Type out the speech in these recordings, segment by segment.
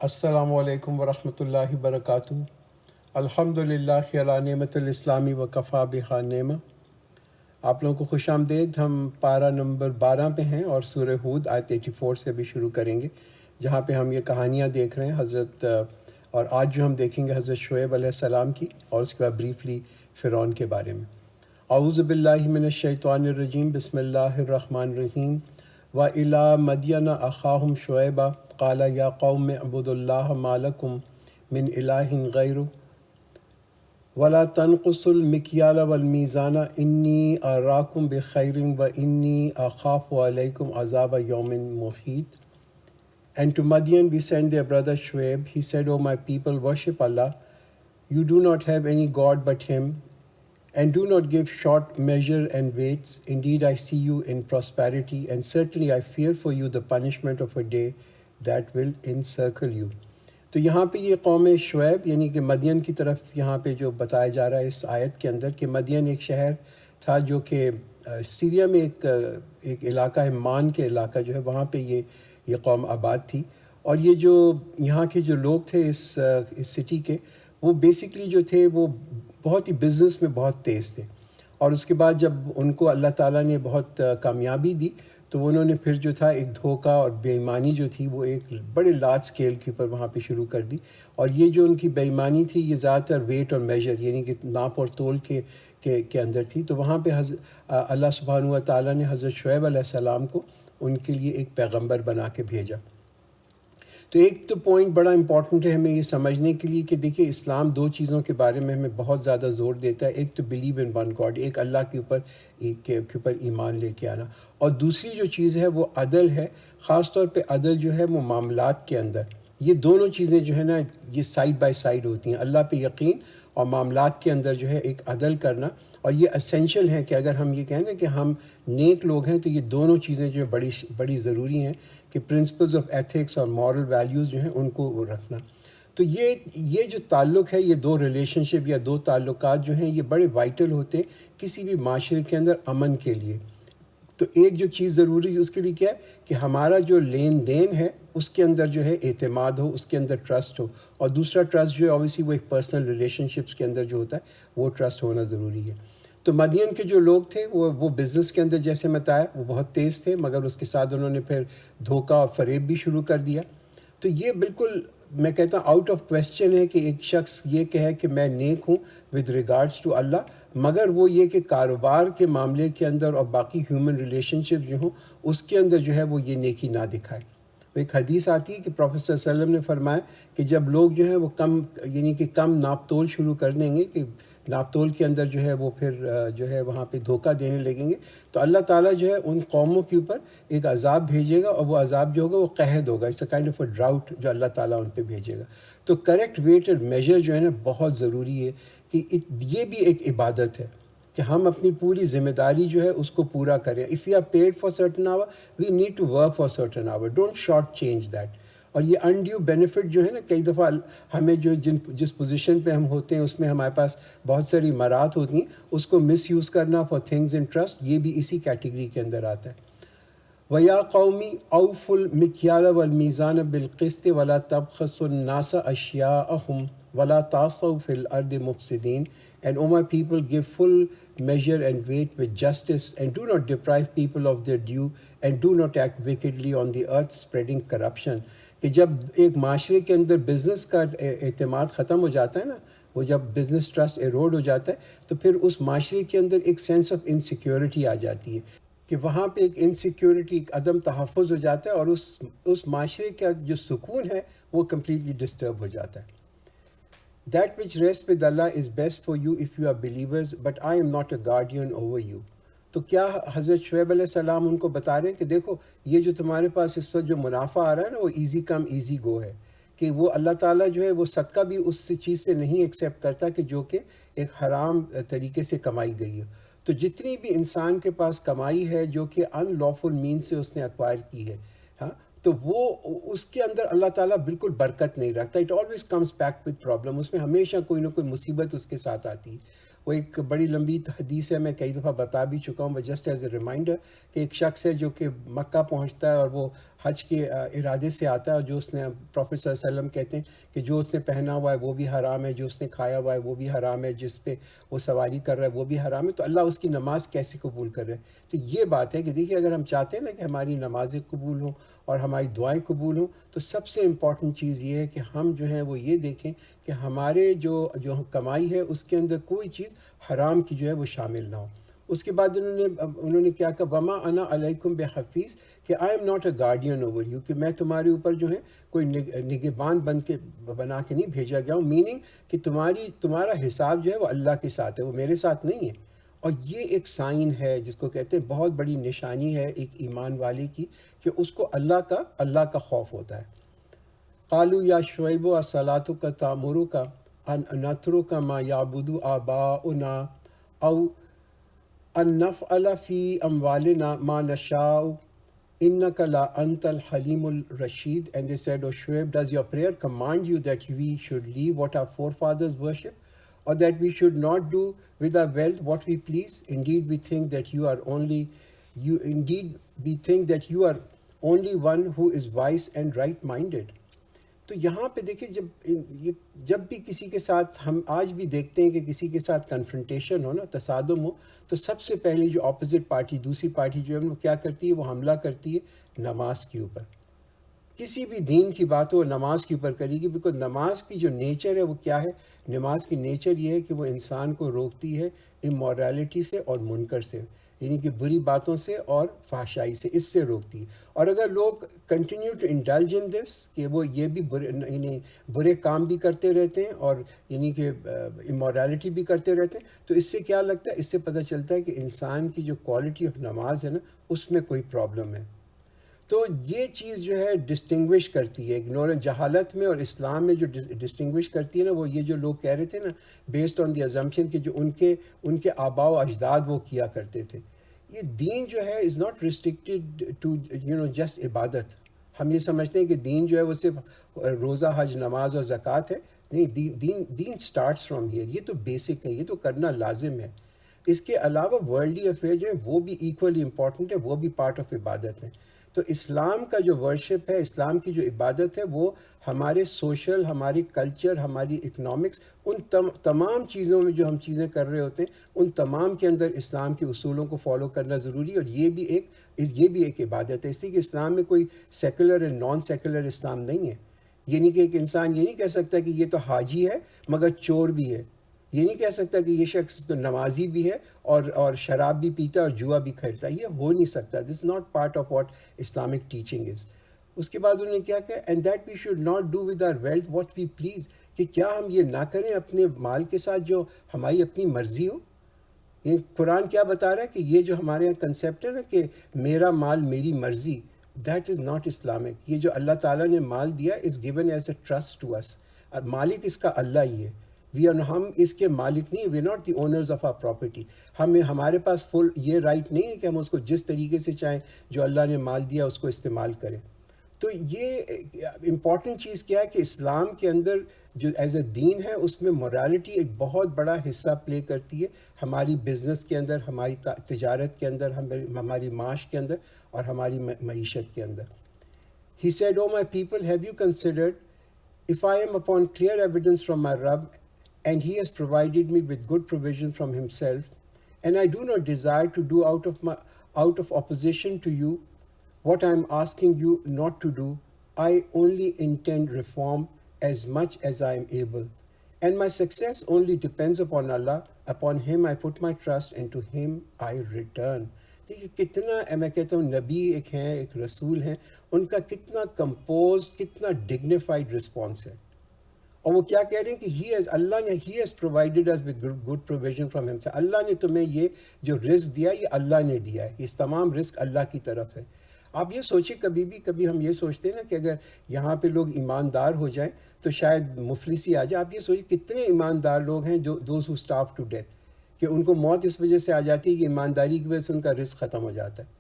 السلام علیکم ورحمۃ اللہ وبرکاتہ۔ الحمدللہ علی نعمت الاسلامی وکفا بہا نعمہ۔ آپ لوگوں کو خوش آمدید۔ ہم پارہ نمبر 12 پہ ہیں اور سورہ ہود آیت 84 سے بھی شروع کریں گے، جہاں پہ ہم یہ کہانیاں دیکھ رہے ہیں اور آج جو ہم دیکھیں گے حضرت شعیب علیہ السلام کی، اور اس کے بعد بریفلی فرعون کے بارے میں۔ اعوذ باللہ من الشیطان الرجیم، بسم اللہ الرحمن الرحیم۔ وَإِلَىٰ مَدْيَنَ أَخَاهُمْ شُعَيْبًا قَالَ يَا قَوْمِ اعْبُدُوا اللَّهَ مَا لَكُم مِّنْ إِلَٰهٍ غَيْرُهُ وَلَا تَنْقُصُوا الْمِكْيَالَ وَالْمِيزَانَ إِنِّي أَرَاكُمْ بِخَيْرٍ وَإِنِّي أَخَافُ عَلَيْكُمْ عَذَابَ يَوْمٍ مُحِيطٍ. And to Madian we sent their brother Shuaib. He said, O my people, worship Allah. You do not have any God but Him. And do not give short measure and weights. Indeed, I see you in prosperity, and certainly I fear for you the punishment of a day that will encircle you. تو یہاں پہ یہ قوم شعیب یعنی کہ مدین کی طرف یہاں پہ جو بتایا جا رہا ہے اس آیت کے اندر کہ مدین ایک شہر تھا جو کہ سیریا میں ایک علاقہ ہے، مان کے علاقہ جو ہے، وہاں پہ یہ قوم آباد تھی۔ اور یہ جو یہاں کے جو لوگ تھے اس سٹی کے، وہ بیسکلی جو تھے وہ بہت ہی بزنس میں بہت تیز تھے، اور اس کے بعد جب ان کو اللہ تعالیٰ نے بہت کامیابی دی تو انہوں نے پھر جو تھا ایک دھوکہ اور بے ایمانی جو تھی وہ ایک بڑے لارج سکیل کے اوپر وہاں پہ شروع کر دی۔ اور یہ جو ان کی بے ایمانی تھی یہ زیادہ تر ویٹ اور میجر یعنی کہ ناپ اور تول کے اندر تھی۔ تو وہاں پہ اللہ سبحانہ و تعالیٰ نے حضرت شعیب علیہ السلام کو ان کے لیے ایک پیغمبر بنا کے بھیجا۔ تو ایک تو پوائنٹ بڑا امپورٹنٹ ہے ہمیں یہ سمجھنے کے لیے کہ دیکھیے اسلام دو چیزوں کے بارے میں ہمیں بہت زیادہ زور دیتا ہے۔ ایک تو بلیو ان ون گاڈ، ایک اللہ کے اوپر ایمان لے کے آنا، اور دوسری جو چیز ہے وہ عدل ہے، خاص طور پہ عدل جو ہے وہ معاملات کے اندر۔ یہ دونوں چیزیں جو ہے نا یہ سائیڈ بائی سائیڈ ہوتی ہیں، اللہ پہ یقین اور معاملات کے اندر جو ہے ایک عدل کرنا۔ اور یہ اسینشل ہے کہ اگر ہم یہ کہیں نا کہ ہم نیک لوگ ہیں تو یہ دونوں چیزیں جو ہے بڑی ضروری ہیں کہ پرنسپلز آف ایتھکس اور مورل ویلیوز جو ہیں ان کو وہ رکھنا۔ تو یہ جو تعلق ہے، یہ دو ریلیشن شپ یا دو تعلقات جو ہیں یہ بڑے وائٹل ہوتے ہیں کسی بھی معاشرے کے اندر امن کے لیے۔ تو ایک جو چیز ضروری ہے اس کے لیے کیا ہے کہ ہمارا جو لین دین ہے اس کے اندر جو ہے اعتماد ہو، اس کے اندر ٹرسٹ ہو، اور دوسرا ٹرسٹ جو ہے اوبیسلی وہ ایک پرسنل ریلیشن شپس کے اندر جو ہوتا ہے وہ ٹرسٹ ہونا ضروری ہے۔ تو مدین کے جو لوگ تھے وہ بزنس کے اندر جیسے بتایا وہ بہت تیز تھے، مگر اس کے ساتھ انہوں نے پھر دھوکہ اور فریب بھی شروع کر دیا۔ تو یہ بالکل میں کہتا ہوں آؤٹ آف کویسچن ہے کہ ایک شخص یہ کہے کہ میں نیک ہوں ود ریگارڈس ٹو اللہ، مگر وہ یہ کہ کاروبار کے معاملے کے اندر اور باقی ہیومن ریلیشن شپ جو ہوں اس کے اندر جو ہے وہ یہ نیکی نہ دکھائے۔ وہ ایک حدیث آتی ہے کہ پروفیٹ صلی اللہ علیہ وسلم نے فرمایا کہ جب لوگ جو ہیں وہ کم ناپ تول شروع کر دیں گے، کہ ناپ تول کے اندر جو ہے وہ پھر جو ہے وہاں پہ دھوکہ دینے لگیں گے، تو اللہ تعالیٰ جو ہے ان قوموں کے اوپر ایک عذاب بھیجے گا، اور وہ عذاب جو ہوگا وہ قحط ہوگا۔ It's a kind of a drought جو اللہ تعالیٰ ان پہ بھیجے گا۔ تو کریکٹ ویٹ اینڈ میجر جو ہے نا بہت ضروری ہے کہ یہ بھی ایک عبادت ہے کہ ہم اپنی پوری ذمہ داری جو ہے اس کو پورا کریں۔ If you are paid for certain hour we need to work for certain hour, don't short change that. اور یہ انڈیو بینیفٹ جو ہے نا کئی دفعہ ہمیں جس پوزیشن پہ ہم ہوتے ہیں اس میں ہمارے پاس بہت ساری مہارات ہوتی ہیں، اس کو مس یوز کرنا فار تھنگز ان ٹرسٹ، یہ بھی اسی کیٹیگری کے اندر آتا ہے۔ وَيَا قَوْمِ أَوْفُوا الْمِكْيَالَ وَالْمِيزَانَ بِالْقِسْطِ وَلَا تَبْخَسُوا النَّاسَ أَشْيَاءَهُمْ وَلَا تَعْثَوْا فِي الْأَرْضِ مُفْسِدِينَ. And O my people, give full measure and weight with justice, and do not deprive people of their due, and do not act wickedly on the earth, spreading corruption. کہ جب ایک معاشرے کے اندر بزنس کا اعتماد ختم ہو جاتا ہے نا، وہ جب بزنس ٹرسٹ ایروڈ ہو جاتا ہے تو پھر اس معاشرے کے اندر ایک سینس آف انسیکیورٹی آ جاتی ہے کہ وہاں پہ ایک انسیکیورٹی، ایک عدم تحفظ ہو جاتا ہے، اور اس معاشرے کا جو سکون ہے وہ کمپلیٹلی ڈسٹرب ہو جاتا ہے۔ That which rests with Allah is best for you if you are believers, but I am not a guardian over you. تو کیا حضرت شعیب علیہ السلام ان کو بتا رہے ہیں کہ دیکھو یہ جو تمہارے پاس اس وقت جو منافع آ رہا ہے نا وہ ایزی کم ایزی گو ہے، کہ وہ اللہ تعالیٰ جو ہے وہ صدقہ بھی اس چیز سے نہیں ایکسیپٹ کرتا کہ جو کہ ایک حرام طریقے سے کمائی گئی ہے۔ تو جتنی بھی انسان کے پاس کمائی ہے جو کہ ان لافل مین سے اس نے ایکوائر کی ہے، ہاں، تو وہ اس کے اندر اللہ تعالیٰ بالکل برکت نہیں رکھتا۔ It always comes back with problem, اس میں ہمیشہ کوئی نہ کوئی مصیبت اس کے ساتھ آتی ہے۔ وہ ایک بڑی لمبی حدیث ہے، میں کئی دفعہ بتا بھی چکا ہوں، but just as a reminder کہ ایک شخص ہے جو کہ مکہ پہنچتا ہے اور وہ حج کے ارادے سے آتا ہے، اور جو اس نے پروفیٹ صلی اللہ علیہ وسلم کہتے ہیں کہ جو اس نے پہنا ہوا ہے وہ بھی حرام ہے، جو اس نے کھایا ہوا ہے وہ بھی حرام ہے، جس پہ وہ سواری کر رہا ہے وہ بھی حرام ہے، تو اللہ اس کی نماز کیسے قبول کر رہا ہے؟ تو یہ بات ہے کہ دیکھیے اگر ہم چاہتے ہیں نا کہ ہماری نمازیں قبول ہوں اور ہماری دعائیں قبول ہوں، تو سب سے امپورٹنٹ چیز یہ ہے کہ ہم جو ہیں وہ یہ دیکھیں کہ ہمارے جو کمائی ہے اس کے اندر کوئی چیز حرام کی جو ہے وہ شامل نہ ہو۔ اس کے بعد انہوں نے کیا کہا، وما انا علیکم بحفیظ، کہ I am not a guardian over you, کہ میں تمہارے اوپر جو ہے کوئی نگہبان بنا کے نہیں بھیجا گیا ہوں، میننگ کہ تمہارا حساب جو ہے وہ اللہ کے ساتھ ہے، وہ میرے ساتھ نہیں ہے۔ اور یہ ایک سائن ہے جس کو کہتے ہیں بہت بڑی نشانی ہے ایک ایمان والے کی، کہ اس کو اللہ کا خوف ہوتا ہے۔ قالوا یا شعیب الصلاۃ تأمرک ان نترک ما یعبد آباؤنا او ان نفعل فی اموالنا ما نشاء انک لا انت الحلیم الرشید. And they said, O Shuaib, does your prayer command you that we should leave what our forefathers worship, or that we should not do with our wealth what we please? Indeed we think that you are only one who is wise and right-minded. تو یہاں پہ دیکھیں جب بھی کسی کے ساتھ، ہم آج بھی دیکھتے ہیں کہ کسی کے ساتھ کنفرنٹیشن ہو نا، تصادم ہو، تو سب سے پہلے جو اپوزٹ پارٹی، دوسری پارٹی جو ہے وہ کیا کرتی ہے، وہ حملہ کرتی ہے نماز کے اوپر۔ کسی بھی دین کی بات ہو نماز کے اوپر کرے گی، بیکاز نماز کی جو نیچر ہے وہ کیا ہے؟ نماز کی نیچر یہ ہے کہ وہ انسان کو روکتی ہے امورالٹی سے اور منکر سے، یعنی کہ بری باتوں سے اور فحشائی سے، اس سے روکتی ہے۔ اور اگر لوگ کنٹینیو ٹو انڈلج ان دس، کہ وہ یہ بھی برے کام بھی کرتے رہتے ہیں اور یعنی کہ امورالٹی بھی کرتے رہتے ہیں، تو اس سے کیا لگتا ہے؟ اس سے پتہ چلتا ہے کہ انسان کی جو کوالٹی آف نماز ہے نا، اس میں کوئی پرابلم ہے۔ تو یہ چیز جو ہے ڈسٹنگوش کرتی ہے اگنورنس، جہالت میں اور اسلام میں جو ڈسٹنگوش کرتی ہے نا، وہ یہ جو لوگ کہہ رہے تھے نا، بیسڈ آن دی ازمپشن کہ جو ان کے آباء و اجداد وہ کیا کرتے تھے۔ یہ دین جو ہے is not restricted to just عبادت۔ ہم یہ سمجھتے ہیں کہ دین جو ہے وہ صرف روزہ، حج، نماز اور زکوٰۃ ہے، نہیں، دین سٹارٹس فرام ہیئر۔ یہ تو بیسک ہے، یہ تو کرنا لازم ہے۔ اس کے علاوہ ورلڈلی افیئر جو ہیں وہ بھی ایکولی امپورٹنٹ ہے، وہ بھی پارٹ آف عبادت ہیں۔ تو اسلام کا جو ورشپ ہے، اسلام کی جو عبادت ہے، وہ ہمارے سوشل، ہماری کلچر، ہماری اکنامکس، ان تمام چیزوں میں جو ہم چیزیں کر رہے ہوتے ہیں، ان تمام کے اندر اسلام کے اصولوں کو فالو کرنا ضروری ہے، اور یہ بھی ایک عبادت ہے۔ اس لیے کہ اسلام میں کوئی سیکولر اینڈ نان سیکولر اسلام نہیں ہے۔ یہ نہیں کہ ایک انسان یہ نہیں کہہ سکتا کہ یہ تو حاجی ہے مگر چور بھی ہے، یہ نہیں کہہ سکتا کہ یہ شخص تو نمازی بھی ہے اور شراب بھی پیتا ہے اور جوا بھی کھیلتا ہے، یہ ہو نہیں سکتا۔ This is not part of what Islamic teaching is. اس کے بعد انہوں نے کیا کہا، and that we should not do with our wealth what we please, کہ کیا ہم یہ نہ کریں اپنے مال کے ساتھ جو ہماری اپنی مرضی ہو۔ یہ قرآن کیا بتا رہا ہے کہ یہ جو ہمارے یہاں کنسیپٹ ہے نا کہ میرا مال میری مرضی، دیٹ از ناٹ اسلامک۔ یہ جو اللہ تعالیٰ نے مال دیا is given as a trust to us, مالک اس کا اللہ ہی ہے، ہم اس کے مالک نہیں، we not the owners of our property. ہمارے پاس فل یہ رائٹ نہیں ہے کہ ہم اس کو جس طریقے سے چاہیں جو اللہ نے مال دیا اس کو استعمال کریں۔ تو یہ امپورٹنٹ چیز کیا ہے کہ اسلام کے اندر جو ایز اے دین ہے، اس میں مورالٹی ایک بہت بڑا حصہ پلے کرتی ہے، ہماری بزنس کے اندر، ہماری تجارت کے اندر، ہماری معاش کے اندر اور ہماری معیشت کے اندر۔ He said, O my people, have you considered, if I am upon clear evidence from my Rabb, and he has provided me with good provision from himself, and I do not desire to do out of opposition to you what I am asking you not to do. I only intend reform as much as I am able, and my success only depends upon Allah. Upon him I put my trust, and to him I return. دیکھیے کتنا، میں کہتا ہوں نبی ایک ہیں، ایک رسول ہیں، ان کا کتنا کمپوزڈ، کتنا ڈگنیفائڈ رسپانس ہے۔ اور وہ کیا کہہ رہے ہیں کہ اللہ نے ہی has provided us with good provision from ہم سے، اللہ نے تمہیں یہ جو رزق دیا یہ اللہ نے دیا ہے، یہ تمام رزق اللہ کی طرف ہے۔ آپ یہ سوچیں، کبھی ہم یہ سوچتے ہیں نا کہ اگر یہاں پہ لوگ ایماندار ہو جائیں تو شاید مفلسی آ جائے۔ آپ یہ سوچیں کتنے ایماندار لوگ ہیں جو دوز ہو اسٹارو ٹو ڈیتھ، کہ ان کو موت اس وجہ سے آ جاتی ہے کہ ایمانداری کی وجہ سے ان کا رزق ختم ہو جاتا ہے۔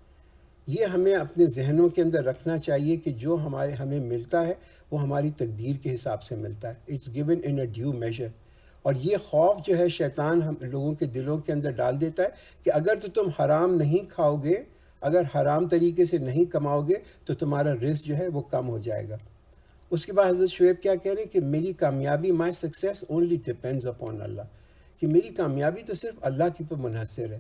یہ ہمیں اپنے ذہنوں کے اندر رکھنا چاہیے کہ جو ہمیں ملتا ہے وہ ہماری تقدیر کے حساب سے ملتا ہے، it's given in a due measure. اور یہ خوف جو ہے شیطان ہم لوگوں کے دلوں کے اندر ڈال دیتا ہے کہ اگر تو تم حرام نہیں کھاؤ گے، اگر حرام طریقے سے نہیں کماؤ گے تو تمہارا رزق جو ہے وہ کم ہو جائے گا. اس کے بعد حضرت شعیب کیا کہہ رہے ہیں کہ میری کامیابی مائی سکسیس اونلی ڈپینڈز اپون اللہ، کہ میری کامیابی تو صرف اللہ کی پر منحصر ہے.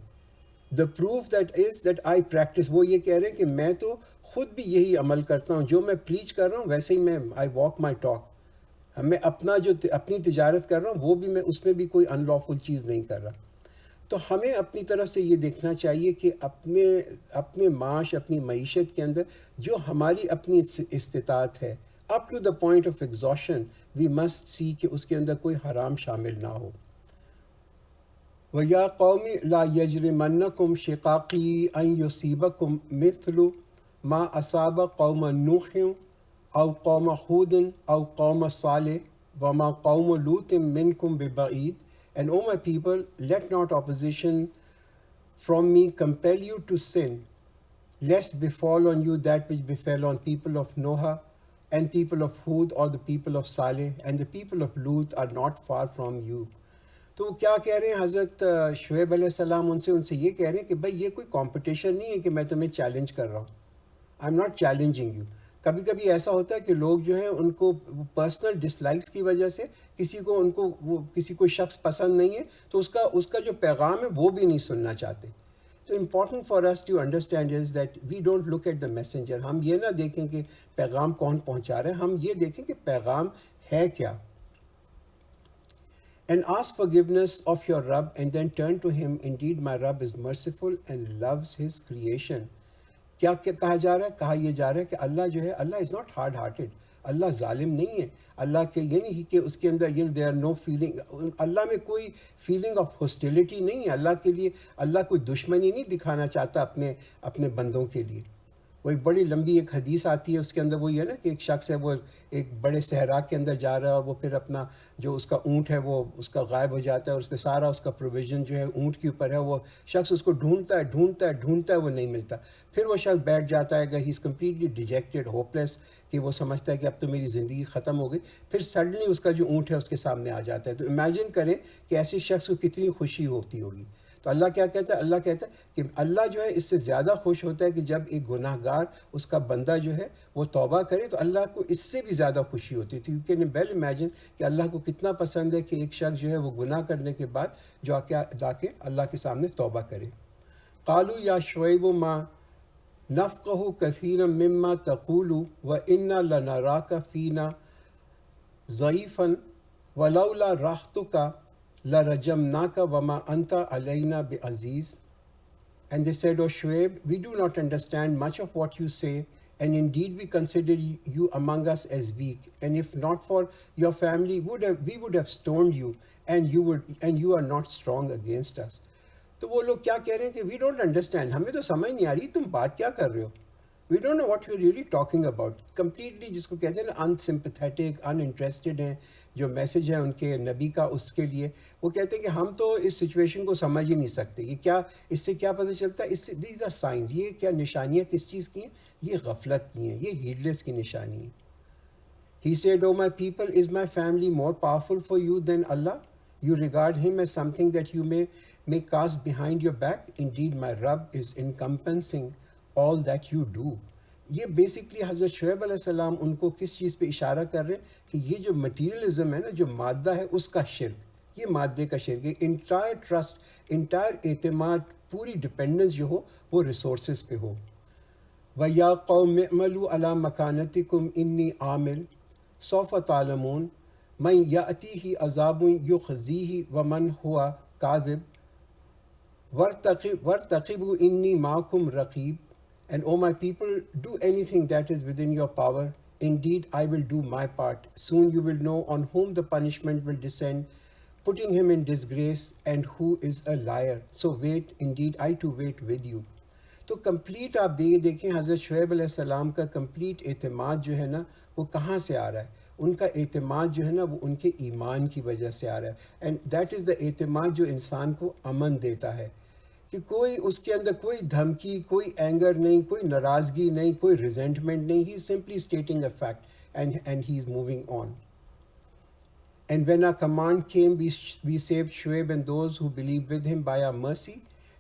The proof that is that I practice, وہ یہ کہہ رہے ہیں کہ میں تو خود بھی یہی عمل کرتا ہوں، جو میں پریچ کر رہا ہوں ویسے ہی میں آئی واک مائی ٹاک. میں اپنی تجارت کر رہا ہوں وہ بھی میں اس میں بھی کوئی ان لافل چیز نہیں کر رہا. تو ہمیں اپنی طرف سے یہ دیکھنا چاہیے کہ اپنے معاش، اپنی معیشت کے اندر جو ہماری اپنی استطاعت ہے، up to the point of exhaustion we must see کہ اس کے اندر کوئی حرام شامل نہ ہو. وَيَا قَوْمِ لَا يَجْرِمَنَّكُمْ شِقَاقِي أَن يُصِيبَكُمْ مِثْلُ مَا أَصَابَ قَوْمَ نُوحٍ أَوْ قَوْمَ هُودٍ أَوْ قَوْمَ صَالِحٍ وَمَا قَوْمُ لُوطٍ مِّنكُمْ بِبَعِيدٍ. And O my people, let not opposition from me compel you to sin, lest befall on you that which befell on people of Noah and people of Hud or the people of Saleh and the people of Lut are not far from you. تو وہ کیا کہہ رہے ہیں حضرت شعیب علیہ السلام ان سے یہ کہہ رہے ہیں کہ بھائی یہ کوئی کمپٹیشن نہیں ہے کہ میں تمہیں چیلنج کر رہا ہوں. I am not challenging you. کبھی کبھی ایسا ہوتا ہے کہ لوگ جو ہیں ان کو پرسنل ڈس لائکس کی وجہ سے کسی کو شخص پسند نہیں ہے تو اس کا جو پیغام ہے وہ بھی نہیں سننا چاہتے. تو important for us to understand is that we don't look at the messenger. ہم یہ نہ دیکھیں کہ پیغام کون پہنچا رہے ہیں، ہم یہ دیکھیں کہ پیغام ہے کیا. And ask forgiveness of your Rabb and then turn to him. Indeed, my Rabb is merciful and loves his creation. کیا کہا جا رہا ہے؟ کہا یہ جا رہا ہے کہ اللہ جو ہے، اللہ از ناٹ ہارڈ ہارٹیڈ. اللہ ظالم نہیں ہے. اللہ کے یہ نہیں کہ اس کے اندر دیر آر نو فیلنگ، اللہ میں کوئی فیلنگ آف ہاسٹیلٹی نہیں ہے. اللہ کے لیے اللہ کوئی دشمنی نہیں دکھانا چاہتا اپنے بندوں کے لیے. وہ ایک بڑی لمبی ایک حدیث آتی ہے، اس کے اندر وہ یہ ہے نا کہ ایک شخص ہے، وہ ایک بڑے صحرا کے اندر جا رہا ہے اور وہ پھر اپنا جو اس کا اونٹ ہے وہ اس کا غائب ہو جاتا ہے اور اس پہ سارا اس کا پروویژن جو ہے اونٹ کے اوپر ہے. وہ شخص اس کو ڈھونڈتا ہے وہ نہیں ملتا. پھر وہ شخص بیٹھ جاتا ہے، ہی از کمپلیٹلی ڈیجیکٹڈ ہوپ لیس، کہ وہ سمجھتا ہے کہ اب تو میری زندگی ختم ہو گئی. پھر سڈنلی اس کا جو اونٹ ہے اس کے سامنے آ جاتا ہے. تو امیجن کریں کہ ایسے شخص کو کتنی خوشی ہوتی ہوگی. تو اللہ کیا کہتا ہے؟ اللہ کہتا ہے کہ اللہ جو ہے اس سے زیادہ خوش ہوتا ہے کہ جب ایک گناہ گار اس کا بندہ جو ہے وہ توبہ کرے، تو اللہ کو اس سے بھی زیادہ خوشی ہوتی ہے. تو یو کین ویل امیجن کہ اللہ کو کتنا پسند ہے کہ ایک شخص جو ہے وہ گناہ کرنے کے بعد جو آ کے اللہ کے سامنے توبہ کرے. قالوا یا شعیب ما نفقہ کثیرا مما تقول وانا لنراک فینا ضعیفا ولولا رحتک لَرَجَمْنَاكَ وَمَا أَنْتَ عَلَيْنَا بِعَزِيزٍ. And they said, O Shuaib, we do not understand much of what you say, and indeed we consider you among us as weak. And if not for your family, we would have stoned you, and you are not strong against us. تو وہ لوگ کیا کہہ رہے ہیں کہ we don't understand، ہمیں تو سمجھ نہیں آ رہی تم بات کیا کر رہے ہو. We don't know what you're really talking about. Completely جس کو کہتے ہیں نا unsympathetic, uninterested ہیں. جو میسج ہے ان کے نبی کا اس کے لیے، وہ کہتے ہیں کہ ہم تو اس سچویشن کو سمجھ ہی نہیں سکتے. یہ کیا، اس سے کیا پتہ چلتا ہے؟ اس سے دیز آر سائنس. یہ کیا نشانیاں کس چیز کی ہیں؟ یہ غفلت کی ہیں، یہ ہیڈلیس کی نشانی ہیں. He said, O my people, is my family more powerful for you than Allah? You regard him as something that you may cast behind your back. Indeed, my Rabb is encompassing all that you do. یہ basically حضرت شعیب علیہ السلام ان کو کس چیز پہ اشارہ کر رہے ہیں کہ یہ جو مٹیریلزم ہے نا، جو مادہ ہے اس کا شرک، یہ مادے کا شرک ہے. انٹائر ٹرسٹ، انٹائر اعتماد، پوری ڈپینڈنس جو ہو وہ ریسورسز پہ ہو. وَيَا قَوْمِ اعْمَلُوا عَلَىٰ مَكَانَتِكُمْ إِنِّي عَامِلٌ سَوْفَ تَعْلَمُونَ مَن يَأْتِيهِ عَذَابٌ يُخْزِيهِ وَمَنْ هُوَ كَاذِبٌ وَارْتَقِبُوا إِنِّي مَعَكُمْ رَقِيبٌ. And O my people, do anything that is within your power. Indeed, I will do my part. Soon you will know on whom the punishment will descend, putting him in disgrace, and who is a liar. So wait, indeed, I too wait with you. تو complete آپ دیکھیں حضرت شعیب علیہ السلام کا complete اعتماد جو ہے نا وہ کہاں سے آ رہا ہے؟ ان کا اعتماد جو ہے نا وہ ان کے ایمان کی وجہ سے آ رہا ہے. اینڈ دیٹ از دا اعتماد جو انسان کو امن دیتا ہے، کہ کوئی اس کے اندر کوئی دھمکی، کوئی اینگر نہیں، کوئی ناراضگی نہیں، کوئی ریزنٹمنٹ نہیں. He is simply stating a fact and he is moving on. And when our command came, we saved Shuaib and those who believed with him by our mercy,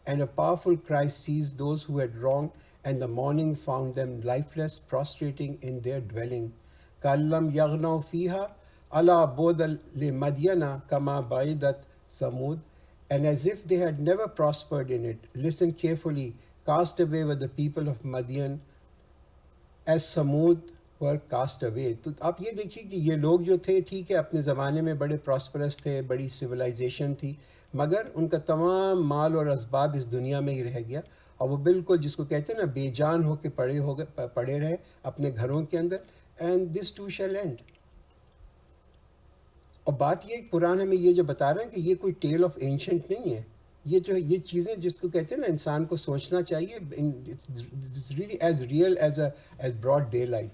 and a powerful cry seized those who had wronged, and the morning found them lifeless, prostrating in their dwelling. كَأَلَّمْ يَغْنَوْا فِيهَا أَلَا بُعْدًا لِمَدْيَنَ كَمَا بَعِدَتْ ثَمُودُ. And as if they had never prospered in it, listen carefully, cast away were the people of Madian as Samud were cast away. تو آپ یہ دیکھیے کہ یہ لوگ جو تھے ٹھیک ہے اپنے زمانے میں بڑے پراسپرس تھے، بڑی سویلائزیشن تھی، مگر ان کا تمام مال اور اسباب اس دنیا میں ہی رہ گیا، اور وہ بالکل جس کو کہتے ہیں نا بے جان ہو کے پڑے رہے اپنے گھروں کے اندر. And this too shall end. اور بات یہ قرآن ہمیں یہ جو بتا رہا ہے کہ یہ کوئی ٹیل آف اینشنٹ نہیں ہے، یہ جو یہ چیزیں جس کو کہتے ہیں نا انسان کو سوچنا چاہیے، really as real as broad daylight.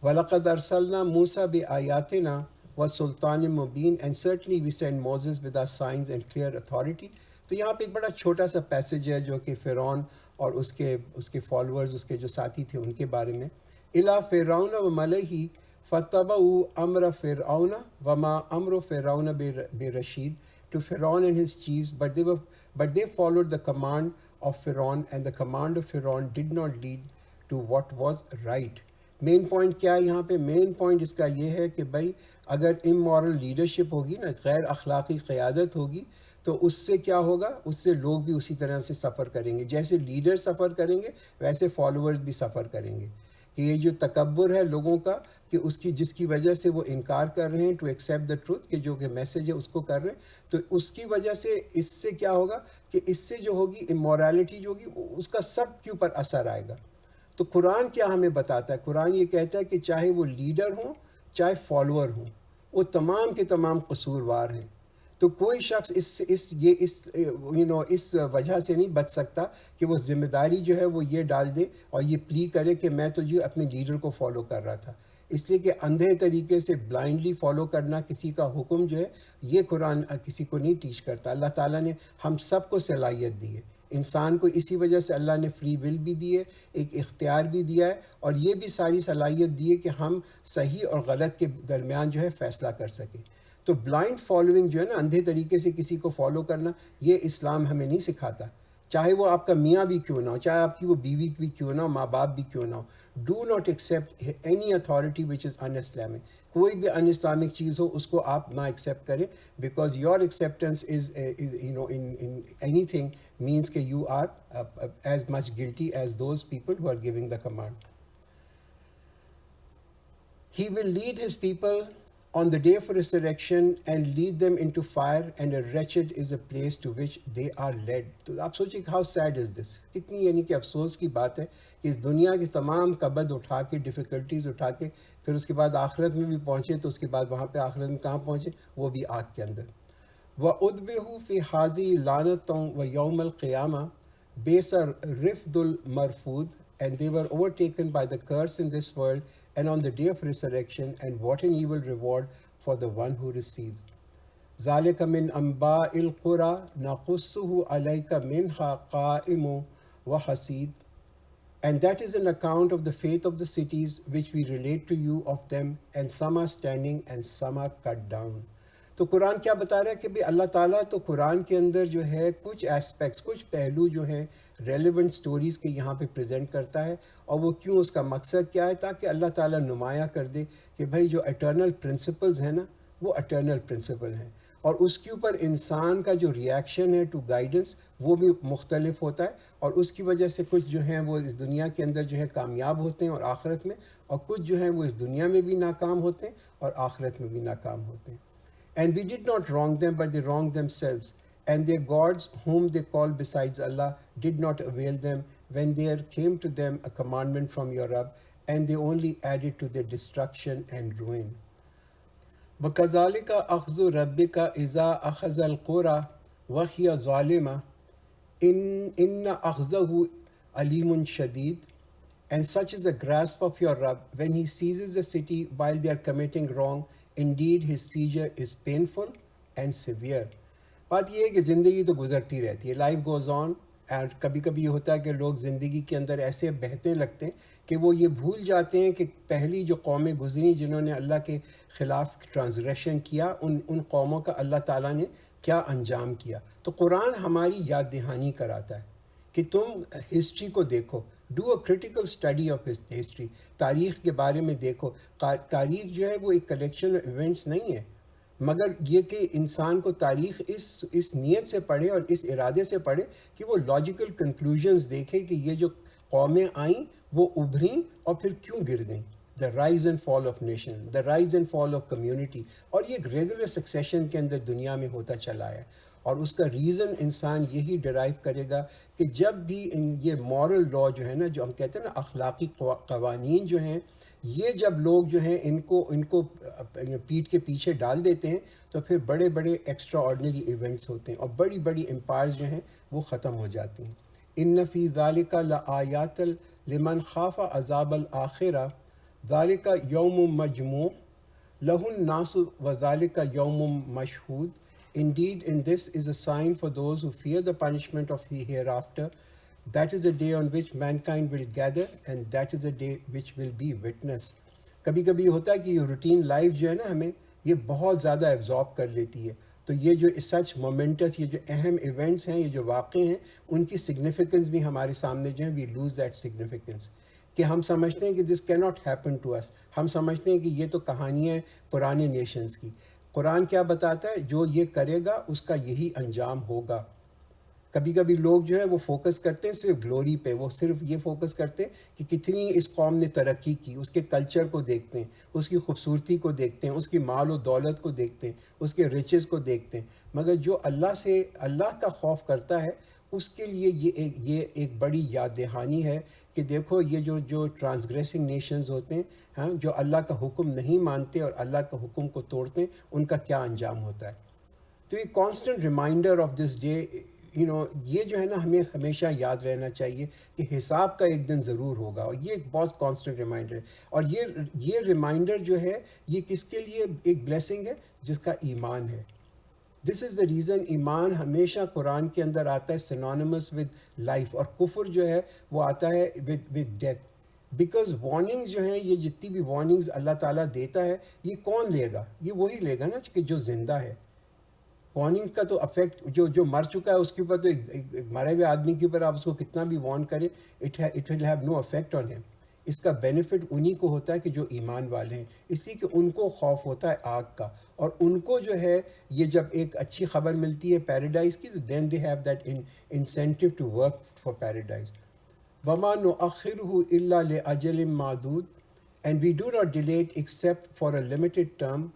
وَلَقَدْ أَرْسَلْنَا مُوسَى بِآيَاتِنَا وَسُلْطَانٍ مُبِينٍ and certainly we sent Moses with our signs and clear authority. تو یہاں پہ ایک بڑا چھوٹا سا پیسج ہے جو کہ فرعون اور اس کے فالورز، اس کے جو ساتھی تھے ان کے بارے میں. إِلَىٰ فِرْعَوْنَ وَمَلَئِهِ فَاتَّبَعُوا أَمْرَ فِرْعَوْنَ وَمَا أَمْرُ فِرْعَوْنَ بِرَشِيدٍ. To Pharaoh and his chiefs, but they followed the command of Pharaoh, and the command of Pharaoh did not lead to what was right. Main point کیا ہے یہاں پہ؟ مین پوائنٹ اس کا یہ ہے کہ بھائی اگر امورل لیڈرشپ ہوگی نا، غیر اخلاقی قیادت ہوگی، تو اس سے کیا ہوگا؟ اس سے لوگ بھی اسی طرح سے سفر کریں گے، جیسے لیڈر سفر کریں گے ویسے فالوورز بھی سفر کریں گے. کہ یہ جو تکبر ہے لوگوں کا، کہ جس کی وجہ سے وہ انکار کر رہے ہیں ٹو ایکسیپٹ دا ٹروتھ، کہ جو کہ میسیج ہے اس کو کر رہے ہیں، تو اس کی وجہ سے اس سے کیا ہوگا کہ اس سے جو ہوگی امورالٹی جو ہوگی اس کا سب کے اوپر اثر آئے گا. تو قرآن کیا ہمیں بتاتا ہے؟ قرآن یہ کہتا ہے کہ چاہے وہ لیڈر ہوں چاہے فالوور ہوں، وہ تمام کے تمام قصوروار ہیں. تو کوئی شخص اس وجہ سے نہیں بچ سکتا کہ وہ ذمہ داری جو ہے وہ یہ ڈال دے اور یہ پلی کرے کہ میں تو جو اپنے لیڈر کو فالو کر رہا تھا. اس لیے کہ اندھے طریقے سے بلائنڈلی فالو کرنا کسی کا حکم جو ہے یہ قرآن کسی کو نہیں ٹیچ کرتا. اللہ تعالیٰ نے ہم سب کو صلاحیت دی ہے، انسان کو اسی وجہ سے اللہ نے فری ول بھی دی ہے، ایک اختیار بھی دیا ہے، اور یہ بھی ساری صلاحیت دی ہے کہ ہم صحیح اور غلط کے درمیان جو ہے فیصلہ کر سکیں. تو بلائنڈ فالوئنگ جو ہے نا، اندھے طریقے سے کسی کو فالو کرنا، یہ اسلام ہمیں نہیں سکھاتا. چاہے وہ آپ کا میاں بھی کیوں نہ ہو، چاہے آپ کی وہ بیوی بھی کیوں نہ ہو، ماں باپ بھی کیوں نہ ہو. Do not accept any authority which is un-Islamic. کوئی بھی ان اسلامک چیز ہو اس کو آپ نہ ایکسیپٹ کریں، because your acceptance is in any thing means کہ you are as much guilty as those people who are giving the command. He will lead his people on the day of resurrection and lead them into fire, and a wretched is a place to which they are led. تو آپ سوچیں how sad is this؟ کتنی یعنی کہ افسوس کی بات ہے کہ اس دنیا کی تمام کبد اٹھا کے، ڈیفیکلٹیز اٹھا کے، پھر اس کے بعد آخرت میں بھی پہنچے، تو اس کے بعد وہاں پہ آخرت میں کہاں پہنچے؟ وہ بھی آگ کے اندر. وَأُتْبِعُوا فِي هَٰذِهِ لَعْنَةٌ وَيَوْمَ الْقِيَامَةِ بِئْسَ الرِّفْدُ الْمَرْفُودُ. And they were overtaken by the curse in this world and on the day of resurrection, and what an evil reward for the one who receives. ذَلِكَ مِنْ أَنْبَاءِ الْقُرَىٰ نَقُصُّهُ عَلَيْكَ مِنْهَا قَائِمٌ وَحَصِيدٌ. And that is an account of the faith of the cities which we relate to you of them, and some are standing and some are cut down. تو قرآن کیا بتا رہا ہے کہ بھئی اللہ تعالیٰ تو قرآن کے اندر جو ہے کچھ ایسپیکٹس، کچھ پہلو جو ہیں ریلیونٹ سٹوریز کے یہاں پہ پریزنٹ کرتا ہے. اور وہ کیوں؟ اس کا مقصد کیا ہے؟ تاکہ اللہ تعالیٰ نمایاں کر دے کہ بھئی جو اٹرنل پرنسپلز ہیں نا، وہ اٹرنل پرنسپل ہیں، اور اس کے اوپر انسان کا جو ریاکشن ہے ٹو گائیڈنس وہ بھی مختلف ہوتا ہے. اور اس کی وجہ سے کچھ جو ہیں وہ اس دنیا کے اندر جو ہے کامیاب ہوتے ہیں اور آخرت میں، اور کچھ جو ہیں وہ اس دنیا میں بھی ناکام ہوتے ہیں اور آخرت میں بھی ناکام ہوتے ہیں. And we did not wrong them, but they wronged themselves. And their gods, whom they called besides Allah, did not avail them when there came to them a commandment from your Rabb, and they only added to their destruction and ruin. وَكَذَلِكَ أَخْذُ رَبِّكَ إِذَا أَخَذَ الْقُرَىٰ وَهِيَ ظَالِمَةٌ إِنَّ أَخْذَهُ أَلِيمٌ شَدِيدٌ. And such is the grasp of your Rabb when he seizes the city while they are committing wrong. Indeed, his seizure is painful and severe. بات یہ ہے کہ زندگی تو گزرتی رہتی ہے، لائف گوز آن. اینڈ کبھی کبھی یہ ہوتا ہے کہ لوگ زندگی کے اندر ایسے بہتے لگتے ہیں کہ وہ یہ بھول جاتے ہیں کہ پہلی جو قومیں گزری جنہوں نے اللہ کے خلاف ٹرانسگریشن کیا، ان قوموں کا اللہ تعالیٰ نے کیا انجام کیا. تو قرآن ہماری یاد دہانی کراتا ہے کہ تم ہسٹری کو دیکھو. Do a critical study of history. تاریخ کے بارے میں دیکھو. تاریخ جو ہے وہ ایک کلیکشن آف ایونٹس نہیں ہے، مگر یہ کہ انسان کو تاریخ اس نیت سے پڑھے اور اس ارادے سے پڑھے کہ وہ لاجیکل کنکلوژنز دیکھے کہ یہ جو قومیں آئیں وہ ابھریں اور پھر کیوں گر گئیں. The rise and fall of nation, the rise and fall of community, اور یہ ایک ریگولر سکسیشن کے اندر دنیا میں ہوتا چلا ہے. اور اس کا ریزن انسان یہی ڈرائیو کرے گا کہ جب بھی یہ مورل لا جو ہے نا، جو ہم کہتے ہیں نا اخلاقی قوانین جو ہیں، یہ جب لوگ جو ہیں ان کو پیٹھ کے پیچھے ڈال دیتے ہیں تو پھر بڑے بڑے ایکسٹرا آرڈنری ایونٹس ہوتے ہیں اور بڑی بڑی امپائرز جو ہیں وہ ختم ہو جاتی ہیں. ان فی ذالک لآیات لمن خاف عذاب الآخرہ ذالک یوم مجموع لہ الناس وذالک یوم مشہود. Indeed, in this is a sign for those who fear the punishment of the hereafter. That is a day on which mankind will gather, and that is a day which will be witness. کبھی کبھی ہوتا ہے کہ یہ routine life جو ہے نا ہمیں یہ بہت زیادہ ایبزارب کر لیتی ہے، تو یہ جو سچ مومنٹس، یہ جو اہم ایونٹس ہیں، یہ جو واقع ہیں، ان کی سگنیفیکنس بھی ہمارے سامنے جو ہے وی لوز دیٹ سگنیفیکنس. کہ ہم سمجھتے ہیں کہ دس کی ناٹ ہیپن ٹو اس، ہم سمجھتے ہیں کہ یہ تو کہانیاں ہیں پرانے نیشنز کی. قرآن کیا بتاتا ہے؟ جو یہ کرے گا اس کا یہی انجام ہوگا. کبھی کبھی لوگ جو ہے وہ فوکس کرتے ہیں صرف گلوری پہ، وہ صرف یہ فوکس کرتے ہیں کہ کتنی اس قوم نے ترقی کی، اس کے کلچر کو دیکھتے ہیں، اس کی خوبصورتی کو دیکھتے ہیں، اس کی مال و دولت کو دیکھتے ہیں، اس کے ریچز کو دیکھتے ہیں. مگر جو اللہ کا خوف کرتا ہے اس کے لیے یہ ایک بڑی یاد دہانی ہے کہ دیکھو یہ جو ٹرانسگریسنگ نیشنز ہوتے ہیں، ہاں، جو اللہ کا حکم نہیں مانتے اور اللہ کا حکم کو توڑتے ہیں، ان کا کیا انجام ہوتا ہے. تو یہ constant reminder of this day, یہ جو ہے نا ہمیں ہمیشہ یاد رہنا چاہیے کہ حساب کا ایک دن ضرور ہوگا، اور یہ ایک بہت کانسٹنٹ ریمائنڈر ہے. اور یہ ریمائنڈر جو ہے یہ کس کے لیے ایک بلیسنگ ہے؟ جس کا ایمان ہے. دس از دا ریزن ایمان ہمیشہ قرآن کے اندر آتا ہے سینونیمس ود لائف، اور کفر جو ہے وہ آتا ہے ود ڈیتھ. بیکاز وارننگز جو ہیں، یہ جتنی بھی وارننگز اللہ تعالیٰ دیتا ہے یہ کون لے گا؟ یہ وہی لے گا نا کہ جو زندہ ہے. وارننگ کا تو افیکٹ جو مر چکا ہے اس کے اوپر تو ایک مرے ہوئے آدمی کے اوپر آپ اس کو کتنا بھی وارن کریں it will have no effect on him. اس کا بینیفٹ انہی کو ہوتا ہے کہ جو ایمان والے ہیں، اسی کہ ان کو خوف ہوتا ہے آگ کا، اور ان کو جو ہے یہ جب ایک اچھی خبر ملتی ہے پیراڈائز کی تو then they have that incentive to work for paradise. وما نؤخرہ الا لاجل معدود and we do not delay it except for a limited term.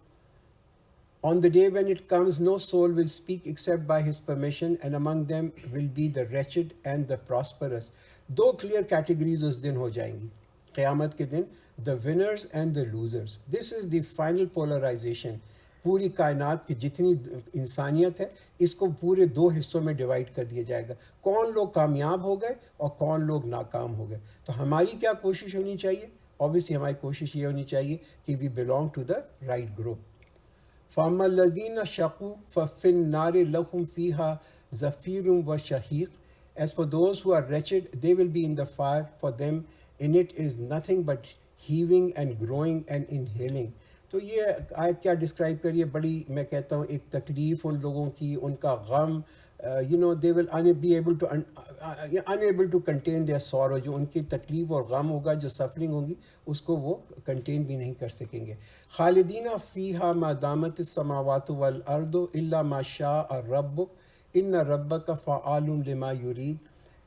On the day when it comes, no soul will speak except by his permission, and among them will be the wretched and the prosperous. دو clear categories اس دن ہو جائیں گی قیامت کے دن، the winners and the losers. This is the final polarization. پوری کائنات کی جتنی انسانیت ہے اس کو پورے دو حصوں میں ڈیوائڈ کر دیا جائے گا. کون لوگ کامیاب ہو گئے اور کون لوگ ناکام ہو گئے. تو ہماری کیا کوشش ہونی چاہیے؟ obviously ہماری کوشش یہ ہونی چاہیے کہ we belong to the right group. فَأَمَّا الَّذِينَ شَقُوا فَفِي النَّارِ لَهُمْ فِيهَا زَفِيرٌ وَشَهِيقٌ. As for those who are wretched, they will be in the fire. For them in it is nothing but heaving and growing and inhaling. تو یہ آیت کیا ڈسکرائب کریے؟ بڑی میں کہتا ہوں ایک تکلیف ان لوگوں کی، ان کا غم، they will unable to contain their sorrow. جو ان کی تکلیف اور غم ہوگا، جو سفرنگ ہوگی، اس کو وہ کنٹین بھی نہیں کر سکیں گے. خالدین فیہا ما دامت السماوات والارض الا ما شاء ربک ان ربک فعال لما یرید.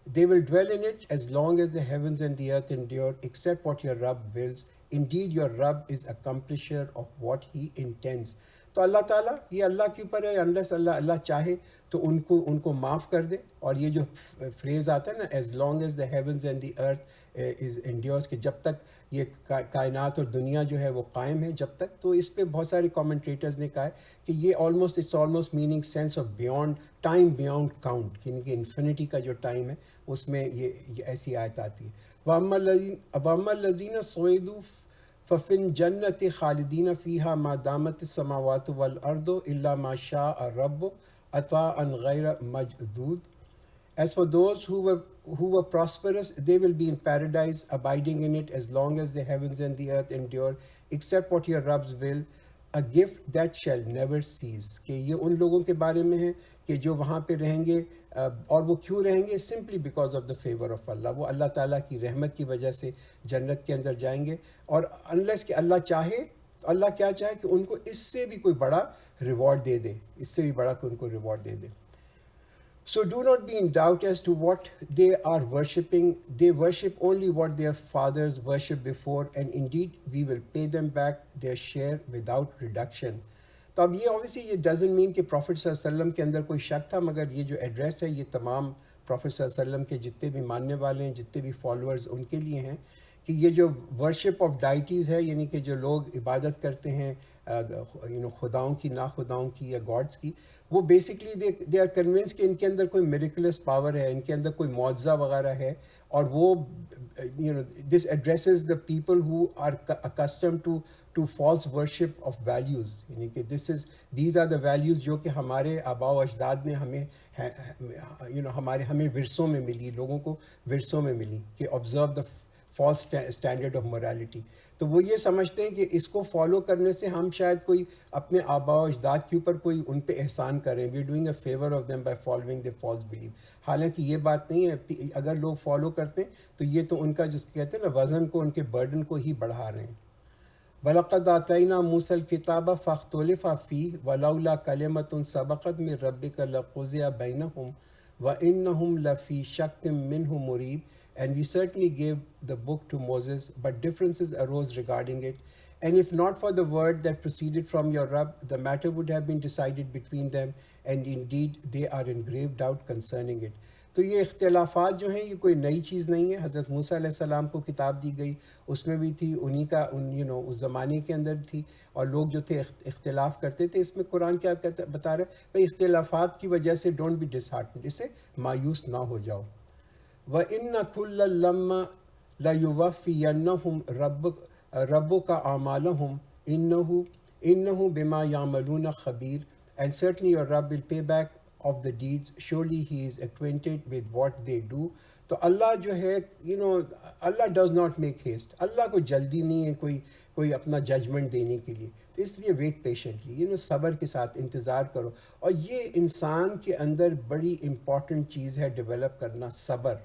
They will dwell in it as long as the heavens and the earth endure, except what your Rabb wills. Indeed, your Rabb is accomplisher of what he intends. تو اللہ تعالیٰ، یہ اللہ کے اوپر ہے، unless اللہ چاہے تو ان کو معاف کر دے. اور یہ جو فریز آتا ہے نا as long as the heavens and the earth endures، کہ جب تک یہ کائنات اور دنیا جو ہے وہ قائم ہے جب تک، تو اس پہ بہت سارے کامنٹریٹرز نے کہا ہے کہ یہ almost meaning sense of beyond time, beyond count, یعنی کہ انفینٹی کا جو ٹائم ہے اس میں یہ ایسی آیت آتی ہے. وَأَمَّا الَّذِينَ سُعِدُوا فَفِي الْجَنَّةِ خَالِدِينَ فِيهَا مَا دَامَتِ السَّمَاوَاتُ وَالْأَرْضُ إِلَّا مَا شَاءَ رَبُّكَ عَطَاءً غَيْرَ مَجْدُودٍ. As for those who were prosperous, they will be in paradise, abiding in it as long as the heavens and the earth endure, except what your Rabb's will. a gift that shall never cease. کہ یہ ان لوگوں کے بارے میں ہے کہ جو وہاں پہ رہیں گے، اور وہ کیوں رہیں گے؟ Simply because of the favour of اللہ. وہ اللہ تعالیٰ کی رحمت کی وجہ سے جنت کے اندر جائیں گے. اور انلیس کہ اللہ چاہے، تو اللہ کیا چاہے کہ ان کو اس سے بھی کوئی بڑا ریوارڈ دے دے، اس سے بھی بڑا کوئی ان کو reward they they. So do not be in doubt as to what they are worshipping. They worship only what their fathers worshipped before, and indeed we will pay them back their share without reduction. تو اب یہ obviously یہ doesn't mean کہ profit صلی اللہ علیہ وسلم کے اندر کوئی شک تھا، مگر یہ جو ایڈریس ہے یہ تمام پروفٹ صلی اللہ علیہ وسلم کے جتنے بھی ماننے والے ہیں، جتنے بھی فالوورز، ان کے لیے ہیں کہ یہ جو ورشپ آف ڈائٹیز ہے، یعنی کہ جو لوگ عبادت کرتے ہیں خداؤں کی، ناخداؤں کی یا گاڈس کی، وہ بیسکلی دے آر کنونس کہ ان کے اندر کوئی میریکلس پاور ہے، ان کے اندر کوئی معجزہ وغیرہ ہے. اور وہ this addresses the people who are accustomed to false worship of values, یعنی کہ دیز آر دا ویلیوز جو کہ ہمارے آباء و اجداد نے ہمیں ورثوں میں ملی، لوگوں کو ورثوں میں ملی، کہ observe the false standard of morality. تو وہ یہ سمجھتے ہیں کہ اس کو فالو کرنے سے ہم شاید کوئی اپنے آباء و اجداد کے اوپر کوئی ان پہ احسان کریں، we doing a favour of them by following the false belief. حالانکہ یہ بات نہیں ہے. اگر لوگ فالو کرتے ہیں تو یہ تو ان کا جس کہتے ہیں نا وزن کو، ان کے برڈن کو ہی بڑھا رہے ہیں. وَلَقَدْ آتَيْنَا مُوسَى الْكِتَابَ فَاخْتُلِفَ فِيهِ وَلَوْلَا كَلِمَةٌ سَبَقَتْ مِنْ رَبِّكَ لَقُضِيَ بَيْنَهُمْ وَإِنَّهُمْ لَفِي شَكٍّ مِّنْهُ مُرِيبٍ. And we certainly gave the book to Moses, but differences arose regarding it. And if not for the word that proceeded from your Rabb, the matter would have been decided between them, and indeed they are in grave doubt concerning it. تو یہ اختلافات جو ہیں یہ کوئی نئی چیز نہیں ہے. حضرت موسیٰ علیہ السلام کو کتاب دی گئی، اس میں بھی تھی انہی کا اس زمانے کے اندر تھی، اور لوگ جو تھے اختلاف کرتے تھے. اس میں قرآن کیا بتا رہا ہے؟ بھائی اختلافات کی وجہ سے ڈونٹ بی ڈس ہارٹنڈ، اس سے مایوس نہ ہو جاؤ. وَإِنَّ كُلَّ لَمَّا لَيُوَفِّيَنَّهُمْ رَبُّكَ أَعْمَالَهُمْ إِنَّهُ بِمَا يَعْمَلُونَ خَبِيرٌ. And certainly your Rabb will pay back of the deeds. Surely he is acquainted with what they do. تو اللہ جو ہے اللہ does not make haste. اللہ کو جلدی نہیں ہے کوئی اپنا ججمنٹ دینے کے لیے. تو اس لیے ویٹ پیشنٹلی، صبر کے ساتھ انتظار کرو. اور یہ انسان کے اندر بڑی امپورٹنٹ چیز ہے ڈیولپ کرنا، صبر.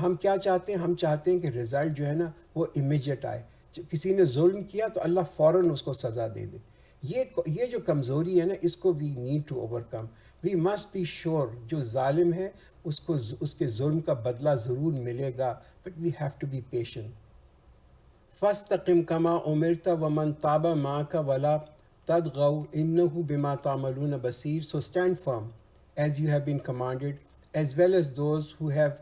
ہم کیا چاہتے ہیں؟ ہم چاہتے ہیں کہ رزلٹ جو ہے نا وہ امیجیٹ آئے. کسی نے ظلم کیا تو اللہ فوراً اس کو سزا دے دے. یہ جو کمزوری ہے نا، اس کو we need to overcome. We must be sure جو ظالم ہے اس کے ظلم کا بدلہ ضرور ملے گا، but we have to be patient. فاستقم کما امرت ومن تاب معک ولا تطغوا انہ بما تعملون بصیر. So stand firm as you have been commanded, as well as those who have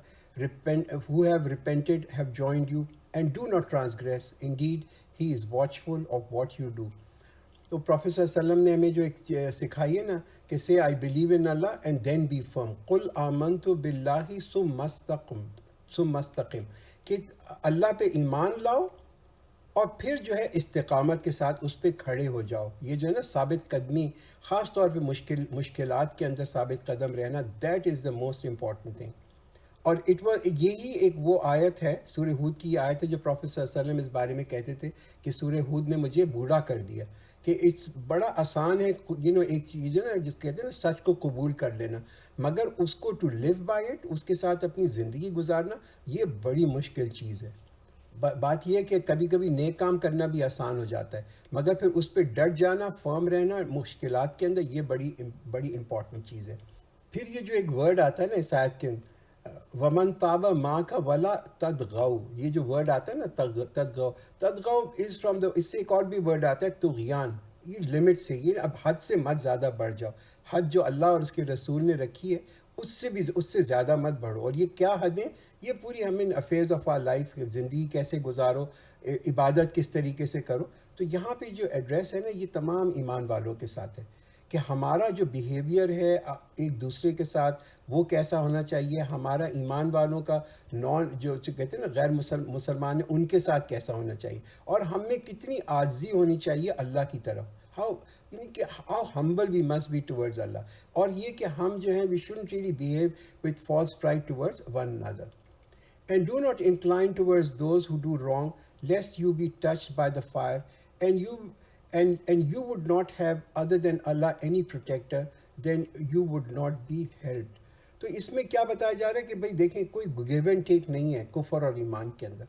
repented have joined you, and do not transgress. Indeed he is watchful of what you do. تو پروفیسر صلی اللہ علیہ وسلم نے ہمیں جو ایک سکھائی ہے نا کہ say I believe in Allah and then be firm. قل آمنت باللہ ثم استقم، کہ اللہ پہ ایمان لاؤ اور پھر جو ہے استقامت کے ساتھ اس پہ کھڑے ہو جاؤ. یہ جو ہے نا ثابت قدمی، خاص طور پہ مشکلات کے اندر ثابت قدم رہنا، that is the most important thing. اور یہی ایک وہ آیت ہے، سورہ ہود کی آیت ہے جو پروفیٹ صلی اللہ علیہ وسلم اس بارے میں کہتے تھے کہ سورہ ہود نے مجھے بوڑھا کر دیا. کہ اٹس بڑا آسان ہے ایک چیز ہے نا جس کہتے ہیں نا سچ کو قبول کر لینا، مگر اس کو ٹو لیو بائی اٹ، اس کے ساتھ اپنی زندگی گزارنا، یہ بڑی مشکل چیز ہے. بات یہ ہے کہ کبھی کبھی نیک کام کرنا بھی آسان ہو جاتا ہے، مگر پھر اس پہ ڈٹ جانا، فرم رہنا مشکلات کے اندر، یہ بڑی امپورٹنٹ چیز ہے. پھر یہ جو ایک ورڈ آتا ہے نا اس آیت کے اندر، ومن تاب معک ولا تطغوا، یہ جو ورڈ آتا ہے نا تطغوا از فرام دا، اس سے ایک اور بھی ورڈ آتا ہے طغیان. یہ لمٹ سے، یہ اب حد سے مت زیادہ بڑھ جاؤ. حد جو اللہ اور اس کے رسول نے رکھی ہے اس سے زیادہ مت بڑھو. اور یہ کیا حدیں؟ یہ پوری ہمیں افیئرز آف آر لائف، زندگی کیسے گزارو، عبادت کس طریقے سے کرو. تو یہاں پہ جو ایڈریس ہے نا یہ تمام ایمان والوں کے ساتھ ہے کہ ہمارا جو بیہیویئر ہے ایک دوسرے کے ساتھ وہ کیسا ہونا چاہیے، ہمارا ایمان والوں کا جو کہتے ہیں نا غیر مسلمان ہیں ان کے ساتھ کیسا ہونا چاہیے، اور ہم میں کتنی عاجزی ہونی چاہیے اللہ کی طرف. how humble we must be towards Allah. اور یہ کہ ہم جو ہیں we shouldn't really behave with false pride towards one another. And do not incline towards those who do wrong, lest you be touched by the fire, and you would not have other than Allah any protector, then you would not be helped. تو اس میں کیا بتایا جا رہا ہے کہ بھئی دیکھیں کوئی گیو اینڈ ٹیک نہیں ہے کفر اور ایمان کے اندر.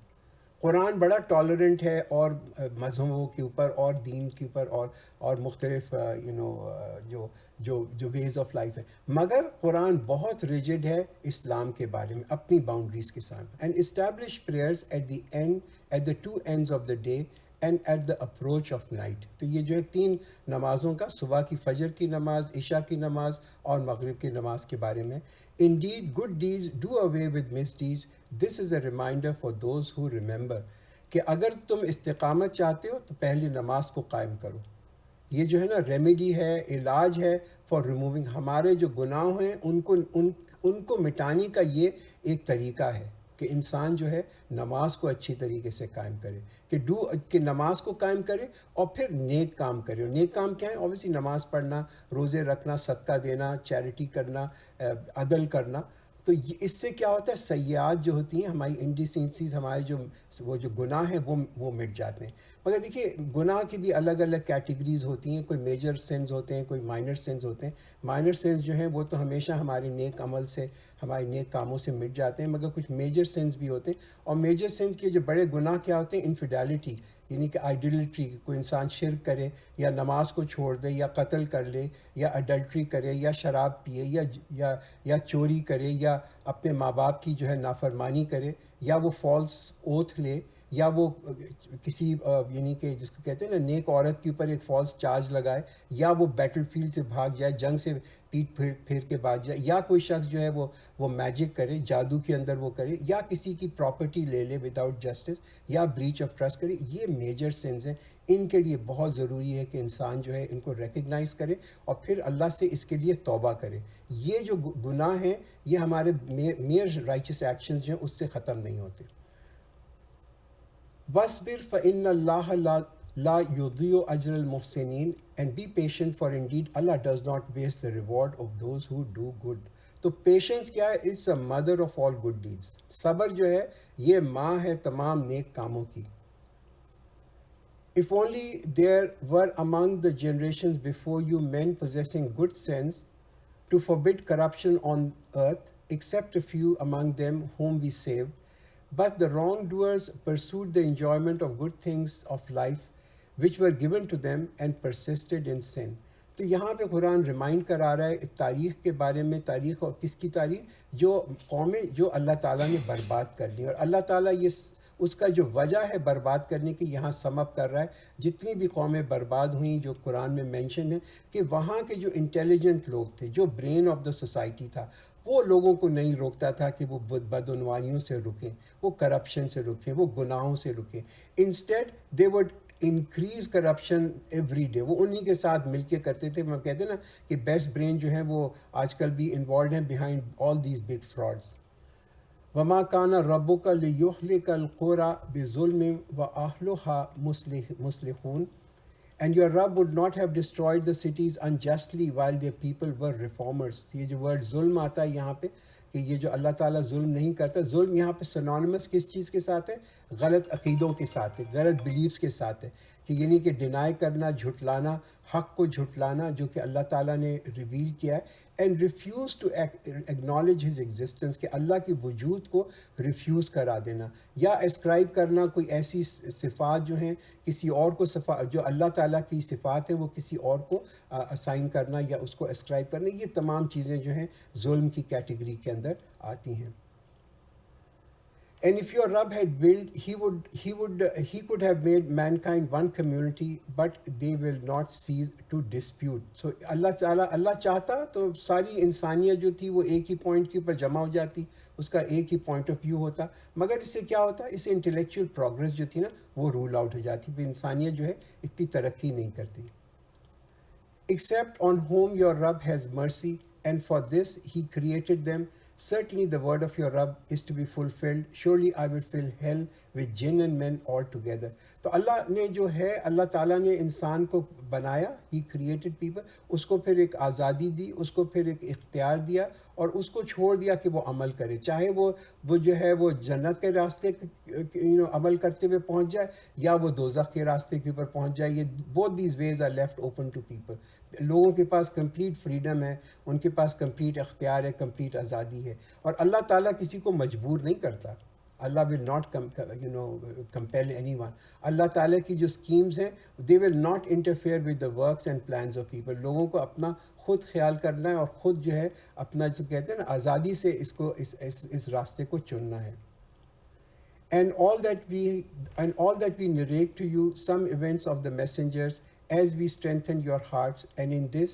قرآن بڑا ٹالرنٹ ہے اور مذہبوں کے اوپر اور دین کے اوپر اور مختلف جو ویز آف لائف ہے، مگر قرآن بہت ریجڈ ہے اسلام کے بارے میں اپنی باؤنڈریز کے ساتھ. And establish prayers at the end at the two ends of the day and at the approach of night. تو یہ جو ہے 3 نمازوں کا، صبح کی فجر کی نماز، عشاء کی نماز اور مغرب کی نماز کے بارے میں. Indeed, good deeds do away with misdeeds. This is a reminder for those who remember. کہ اگر تم استقامت چاہتے ہو تو پہلے نماز کو قائم کرو. یہ جو ہے نا ریمیڈی ہے، علاج ہے فار ریموونگ. ہمارے جو گناہ ہیں ان کو مٹانے کا یہ ایک طریقہ ہے کہ انسان جو ہے نماز کو اچھی طریقے سے قائم کرے، کہ نماز کو قائم کرے اور پھر نیک کام کرے. اور نیک کام کیا ہے؟ اوبیسلی نماز پڑھنا، روزے رکھنا، صدقہ دینا، چیریٹی کرنا، عدل کرنا. تو اس سے کیا ہوتا ہے؟ سیئات جو ہوتی ہیں ہماری انڈیسینسیز، ہمارے جو گناہ ہیں وہ مٹ جاتے ہیں. مگر دیکھیے گناہ کی بھی الگ الگ کیٹیگریز ہوتی ہیں. کوئی میجر سینز ہوتے ہیں، کوئی مائنر سینز ہوتے ہیں. مائنر سینز جو ہیں وہ تو ہمیشہ ہمارے نیک عمل سے، ہمارے نیک کاموں سے مٹ جاتے ہیں، مگر کچھ میجر سینز بھی ہوتے ہیں. اور میجر سینز کے جو بڑے گناہ کیا ہوتے ہیں؟ انفیڈیلٹی، یعنی کہ آئیڈیلٹری، کوئی انسان شرک کرے یا نماز کو چھوڑ دے یا قتل کر لے یا اڈلٹری کرے یا شراب پیے یا چوری کرے یا اپنے ماں باپ کی جو ہے نافرمانی کرے یا وہ فالس اوتھ لے یا وہ کسی یعنی کہ جس کو کہتے ہیں نا نیک عورت کے اوپر ایک فالس چارج لگائے، یا وہ بیٹل فیلڈ سے بھاگ جائے، جنگ سے پیٹ پھیر کے بھاگ جائے، یا کوئی شخص جو ہے وہ میجک کرے، جادو کے اندر وہ کرے، یا کسی کی پراپرٹی لے لے وداؤٹ جسٹس، یا بریچ آف ٹرسٹ کرے. یہ میجر سینز ہیں. ان کے لیے بہت ضروری ہے کہ انسان جو ہے ان کو ریکگنائز کرے اور پھر اللہ سے اس کے لیے توبہ کرے. یہ جو گناہ ہیں یہ ہمارے میئر رائچس ایکشنز جو ہیں اس سے ختم نہیں ہوتے. وَاصْبِرْ فَإِنَّ اللَّهَ لَا يُضِيعُ أَجْرَ الْمُحْسِنِينَ and be patient for indeed Allah does not waste the reward of those who do good. تو پیشنس کیا ہے؟ It's a mother of all good deeds. صبر جو ہے یہ ماں ہے تمام نیک کاموں کی. If only there were among the generations before you men possessing good sense to forbid corruption on earth, except a few among them whom we saved. But the wrongdoers pursued the enjoyment of good things of life which were given to them and persisted in sin. تو یہاں پہ قرآن remind کرا رہا ہے تاریخ کے بارے میں. تاریخ اور کس کی تاریخ؟ جو قومیں جو اللہ تعالیٰ نے برباد کر لی. اور اللہ تعالیٰ یہ اس کا جو وجہ ہے برباد کرنے کی یہاں سم اپ کر رہا ہے. جتنی بھی قومیں برباد ہوئیں جو قرآن میں مینشن ہے کہ وہاں کے جو انٹیلیجنٹ لوگ تھے، جو برین آف دا سوسائٹی تھا، وہ لوگوں کو نہیں روکتا تھا کہ وہ بدعنوانیوں سے رکیں، وہ کرپشن سے رکیں، وہ گناہوں سے رکیں. Instead they would increase corruption every day. وہ انہی کے ساتھ مل کے کرتے تھے. میں کہتے ہیں نا کہ بیسٹ برین جو ہیں وہ آج کل بھی انوالوڈ ہیں behind all these big frauds. وما کان ربک لیہلک القری بظلم واہلھا مصلحون. And your Rabb would not have destroyed the cities unjustly while their people were reformers. یہ جو ورڈ ظلم آتا ہے یہاں پہ کہ یہ جو اللہ تعالیٰ ظلم نہیں کرتا. ظلم یہاں پہ سنونیمس کس چیز کے ساتھ ہے؟ غلط عقیدوں کے ساتھ ہے، غلط بلیفس کے ساتھ ہے. کہ یعنی کہ ڈینائی کرنا، جھٹلانا، حق کو جھٹلانا جو کہ اللہ تعالیٰ نے ریویل کیا ہے. And refuse to acknowledge his existence, کہ اللہ کی وجود کو ریفیوز کرا دینا یا اسکرائب کرنا کوئی ایسی صفات جو ہیں کسی اور کو، جو اللہ تعالیٰ کی صفات ہیں وہ کسی اور کو اسائن کرنا یا اس کو اسکرائب کرنا. یہ تمام چیزیں جو ہیں ظلم کی کیٹیگری کے اندر آتی ہیں. And if your Rabb had willed, he could have made mankind one community, but they will not cease to dispute. So اللہ چاہتا تو ساری انسانیت جو تھی وہ ایک ہی پوائنٹ کے اوپر جمع ہو جاتی، اس کا ایک ہی پوائنٹ آف ویو ہوتا. مگر اس سے کیا ہوتا؟ اس سے انٹلیکچوئل پروگرس جو تھی نا وہ رول آؤٹ ہو جاتی. پھر انسانیت جو ہے اتنی ترقی نہیں کرتی. Except on whom your Rabb has mercy, and for this he created them Certainly the word of your Rabb is to be fulfilled. Surely I will fill hell with jinn and men all together. تو اللہ نے جو ہے, اللہ تعالیٰ نے انسان کو بنایا, he created people, اس کو پھر ایک آزادی دی, اس کو پھر ایک اختیار دیا, اور اس کو چھوڑ دیا کہ وہ عمل کرے, چاہے وہ جو ہے وہ جنت کے راستے عمل کرتے ہوئے پہنچ جائے, یا وہ دوزخ کے راستے کے اوپر پہنچ جائے. یہ both these ways are left open to people. لوگوں کے پاس کمپلیٹ فریڈم ہے, ان کے پاس کمپلیٹ اختیار ہے, کمپلیٹ آزادی ہے, اور اللہ تعالیٰ کسی کو مجبور نہیں کرتا. اللہ will not compel anyone. اللہ تعالیٰ کی جو اسکیمز ہیں, they will not interfere with the works and plans of people. لوگوں کو اپنا خود خیال کرنا ہے, اور خود جو ہے اپنا جو کہتے ہیں نا آزادی سے اس راستے کو چننا ہے. And all that we narrate to you some events of the messengers as we strengthen your hearts, and in this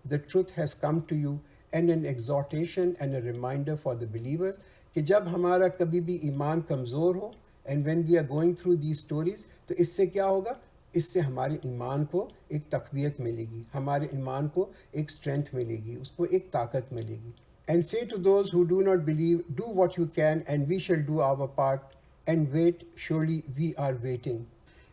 the truth has come to you, and an exhortation and a reminder for the believers کہ جب ہمارا کبھی بھی ایمان کمزور ہو, and when we are going through these stories, تو اس سے کیا ہوگا, اس سے ہمارے ایمان کو ایک تقویت ملے گی, ہمارے ایمان کو ایک اسٹرینتھ ملے گی, اس کو ایک طاقت ملے گی. And say to those who do not believe, do what you can and we shall do our part, and wait, surely we are waiting.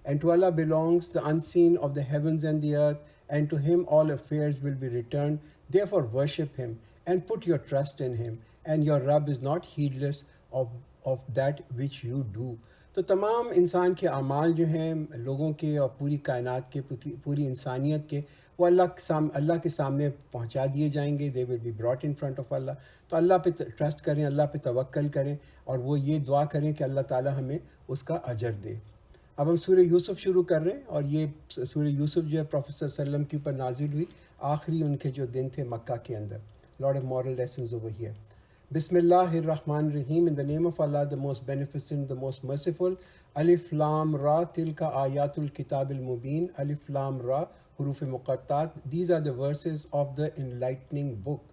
And to Allah belongs the unseen of the heavens and the earth, and to him all affairs will be returned. Therefore worship him and put your trust in him, and your Rabb is not heedless of that which you do. تو تمام انسان کے اعمال جو ہیں, لوگوں کے اور پوری کائنات کے, پوری انسانیت کے, وہ اللہ کے سامنے پہنچا دیے جائیں گے. They will be brought in front of اللہ. تو اللہ پہ ٹرسٹ کریں, اللہ پہ توکل کریں, اور وہ یہ دعا کریں کہ اللہ تعالیٰ ہمیں اس کا اجر دے. اب ہم سورہ یوسف شروع کر رہے ہیں, اور یہ سورہ یوسف جو ہے پروفیٹ صلی اللہ علیہ وسلم کے اوپر نازل ہوئی آخری ان کے جو دن تھے مکہ کے اندر. Lot of moral lessons over here. بسم اللہ الرحمن الرحیم. In the name of Allah, the most beneficent, the most merciful. Alif Lam Ra, tilka ayatul kitab al-mubin. Alif Lam Ra, حروف مقطعات. These are the verses of the enlightening book.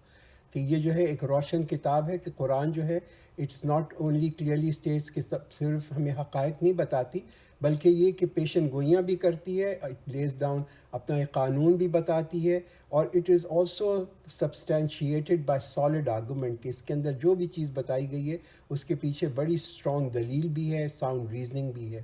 کہ یہ جو ہے ایک روشن کتاب ہے, کہ قرآن جو ہے it's not only clearly states کہ صرف ہمیں حقائق نہیں بتاتی, بلکہ یہ کہ پیشن گوئیاں بھی کرتی ہے, لیز ڈاؤن اپنا ایک قانون بھی بتاتی ہے, اور it is also substantiated by solid argument, کہ اس کے اندر جو بھی چیز بتائی گئی ہے اس کے پیچھے بڑی اسٹرانگ دلیل بھی ہے, ساؤنڈ ریزننگ بھی ہے.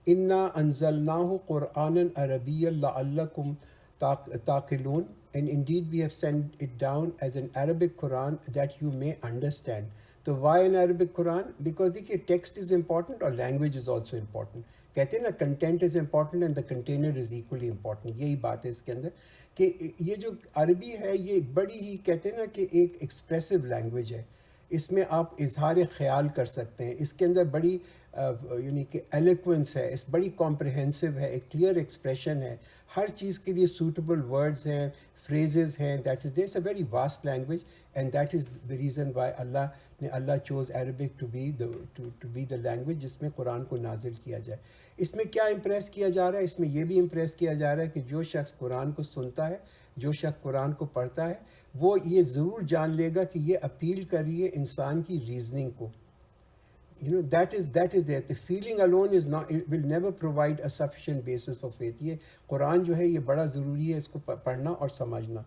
انا انزلناہ قرآنا عربیا لعلکم تعقلون. And indeed we have sent it down as an Arabic Quran that you may understand. So why an Arabic Quran? Because دیکھیے text is important اور language is also important. کہتے ہیں نا content is important and the container is equally important. یہی بات ہے اس کے اندر, کہ یہ جو عربی ہے یہ بڑی ہی کہتے ہیں نا کہ ایک ایکسپریسو لینگویج ہے. اس میں آپ اظہار خیال کر سکتے ہیں, اس کے اندر بڑی یعنی کہ ایلیکوینس ہے, اس بڑی کمپریہنسو ہے, ایک کلیئر ایکسپریشن ہے, ہر چیز کے لیے سوٹیبل ورڈز ہیں, phrases ہیں. That is, there's a very vast language, and that is the reason why Allah chose Arabic to be the language جس میں قرآن کو نازل کیا جائے. اس میں کیا امپریس کیا جا رہا ہے؟ اس میں یہ بھی امپریس کیا جا رہا ہے کہ جو شخص قرآن کو سنتا ہے, جو شخص قرآن کو پڑھتا ہے, وہ یہ ضرور جان لے گا کہ یہ اپیل کر رہی ہے انسان کی ریزننگ کو. That is there. The feeling alone is not, it will never provide a sufficient basis for faith. یہ قرآن جو ہے یہ بڑا ضروری ہے اس کو پڑھنا اور سمجھنا.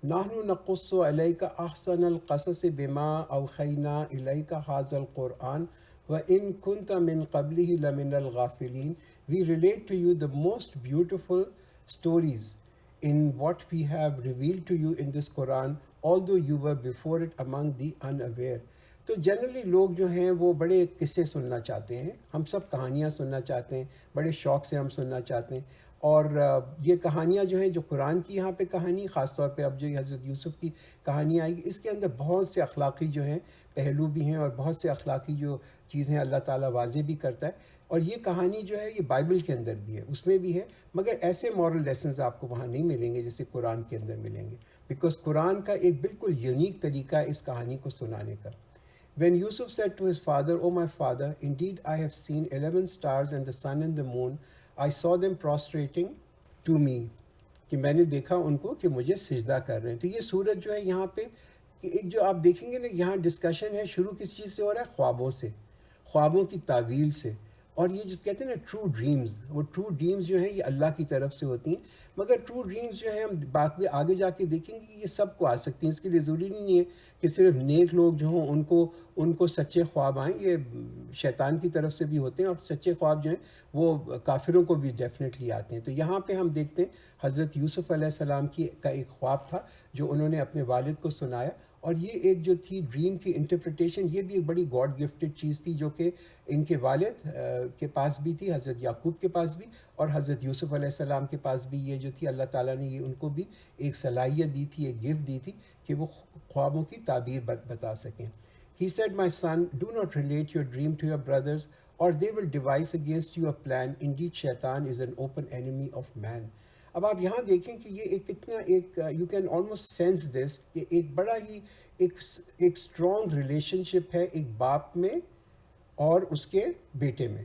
نحن نقص علیک احسن القصص بما اوحینا الیک ھذا القرآن وان کنت من قبلہ لمن الغافلین. We relate to you the most beautiful stories in what we have revealed to you in this Quran, although you were before it among the unaware. تو جنرلی لوگ جو ہیں وہ بڑے قصے سننا چاہتے ہیں, ہم سب کہانیاں سننا چاہتے ہیں, بڑے شوق سے ہم سننا چاہتے ہیں. اور یہ کہانیاں جو ہیں, جو قرآن کی یہاں پہ کہانی, خاص طور پہ اب جو حضرت یوسف کی کہانی آئی, اس کے اندر بہت سے اخلاقی جو ہیں پہلو بھی ہیں, اور بہت سے اخلاقی جو چیزیں اللہ تعالیٰ واضح بھی کرتا ہے. اور یہ کہانی جو ہے یہ بائبل کے اندر بھی ہے, اس میں بھی ہے, مگر ایسے مورل لیسنز آپ کو وہاں نہیں ملیں گے جیسے قرآن کے اندر ملیں گے, بیکاز قرآن کا ایک بالکل یونیک طریقہ ہے اس کہانی کو سنانے کا. When Yusuf said to his father, "O my father, indeed I have seen 11 stars and the sun and the moon. I saw them prostrating to me." کہ میں نے دیکھا ان کو کہ مجھے سجدہ کر رہے ہیں. تو یہ سورج جو ہے یہاں پہ ایک جو آپ دیکھیں گے نا, یہاں ڈسکشن ہے, شروع کس چیز سے ہو رہا ہے؟ خوابوں سے, خوابوں کی تعویل سے. اور یہ جس کہتے ہیں نا ٹرو ڈریمز، وہ ٹرو ڈریمز جو ہیں یہ اللہ کی طرف سے ہوتی ہیں، مگر ٹرو ڈریمز جو ہیں ہم باقی آگے جا کے دیکھیں گے کہ یہ سب کو آ سکتی ہیں، اس کے لیے ضروری نہیں ہے کہ صرف نیک لوگ جو ہوں ان کو سچے خواب آئیں، یہ شیطان کی طرف سے بھی ہوتے ہیں، اور سچے خواب جو ہیں وہ کافروں کو بھی ڈیفینیٹلی آتے ہیں۔ تو یہاں پہ ہم دیکھتے ہیں حضرت یوسف علیہ السلام کا ایک خواب تھا جو انہوں نے اپنے والد کو سنایا، اور یہ ایک جو تھی ڈریم کی انٹرپریٹیشن، یہ بھی ایک بڑی گاڈ گفٹڈ چیز تھی جو کہ ان کے والد کے پاس بھی تھی، حضرت یعقوب کے پاس بھی، اور حضرت یوسف علیہ السلام کے پاس بھی یہ جو تھی اللہ تعالیٰ نے یہ ان کو بھی ایک صلاحیت دی تھی، ایک گفٹ دی تھی کہ وہ خوابوں کی تعبیر بتا سکیں۔ He said, "My son, do not relate your dream to your brothers, or they will devise against you a plan. Indeed, Shaitan is an open enemy of man." اب آپ یہاں دیکھیں کہ یہ ایک کتنا ایک یو کین آلموسٹ سینس دس کہ ایک بڑا ہی ایک اسٹرانگ ریلیشن شپ ہے ایک باپ میں اور اس کے بیٹے میں.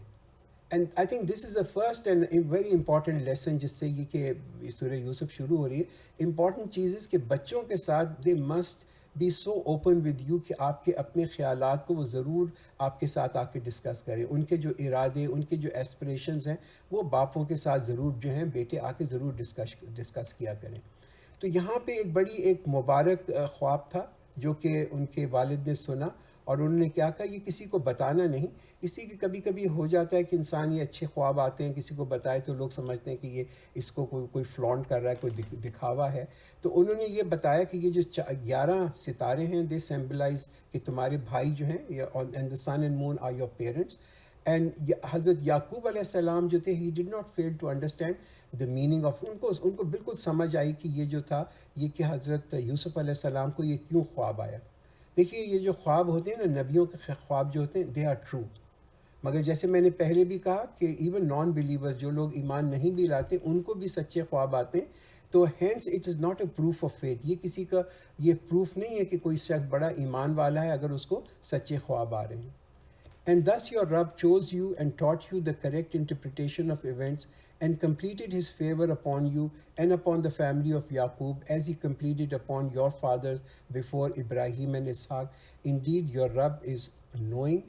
And I think this is a first and very important lesson جس سے یہ کہ سورہ یوسف شروع ہو رہی ہے. امپورٹنٹ چیز ہے کہ بچوں کے ساتھ they must be so open with you کہ آپ کے اپنے خیالات کو وہ ضرور آپ کے ساتھ آ کے ڈسکس کریں. ان کے جو ارادے، ان کے جو ایسپریشنز ہیں وہ باپوں کے ساتھ ضرور جو ہیں بیٹے آ کے ضرور ڈسکس کیا کریں. تو یہاں پہ ایک بڑی ایک مبارک خواب تھا جو کہ ان کے والد نے سنا، اور انہوں نے کیا کہا یہ کسی کو بتانا نہیں. اسی کہ کبھی کبھی ہو جاتا ہے کہ انسان یہ اچھے خواب آتے ہیں کسی کو بتائے تو لوگ سمجھتے ہیں کہ یہ اس کو کوئی فلانٹ کر رہا ہے، کوئی دکھاوا ہے. تو انہوں نے یہ بتایا کہ یہ جو 11 ستارے ہیں دے سمبلائز کہ تمہارے بھائی جو ہیں، and the sun and moon are your parents. And حضرت یعقوب علیہ السلام جو تھے he did not fail to understand the meaning of, ان کو بالکل سمجھ آئی کہ یہ جو تھا یہ کہ حضرت یوسف علیہ السلام کو یہ کیوں خواب آیا. دیکھیے یہ جو خواب ہوتے ہیں نا نبیوں کے خواب جو ہوتے ہیں دے آر ٹرو، مگر جیسے میں نے پہلے بھی کہا کہ ایون نان بلیورز جو لوگ ایمان نہیں بھی لاتے ان کو بھی سچے خواب آتے ہیں. تو hence it is not a proof of faith, یہ کسی کا یہ پروف نہیں ہے کہ کوئی شخص بڑا ایمان والا ہے اگر اس کو سچے خواب آ رہے ہیں. And thus your Rabb chose you and taught you the correct interpretation of events and completed his favor upon you and upon the family of Yaqub as he completed upon your fathers before Ibrahim and Ishaq. Indeed, your Rabb is knowing,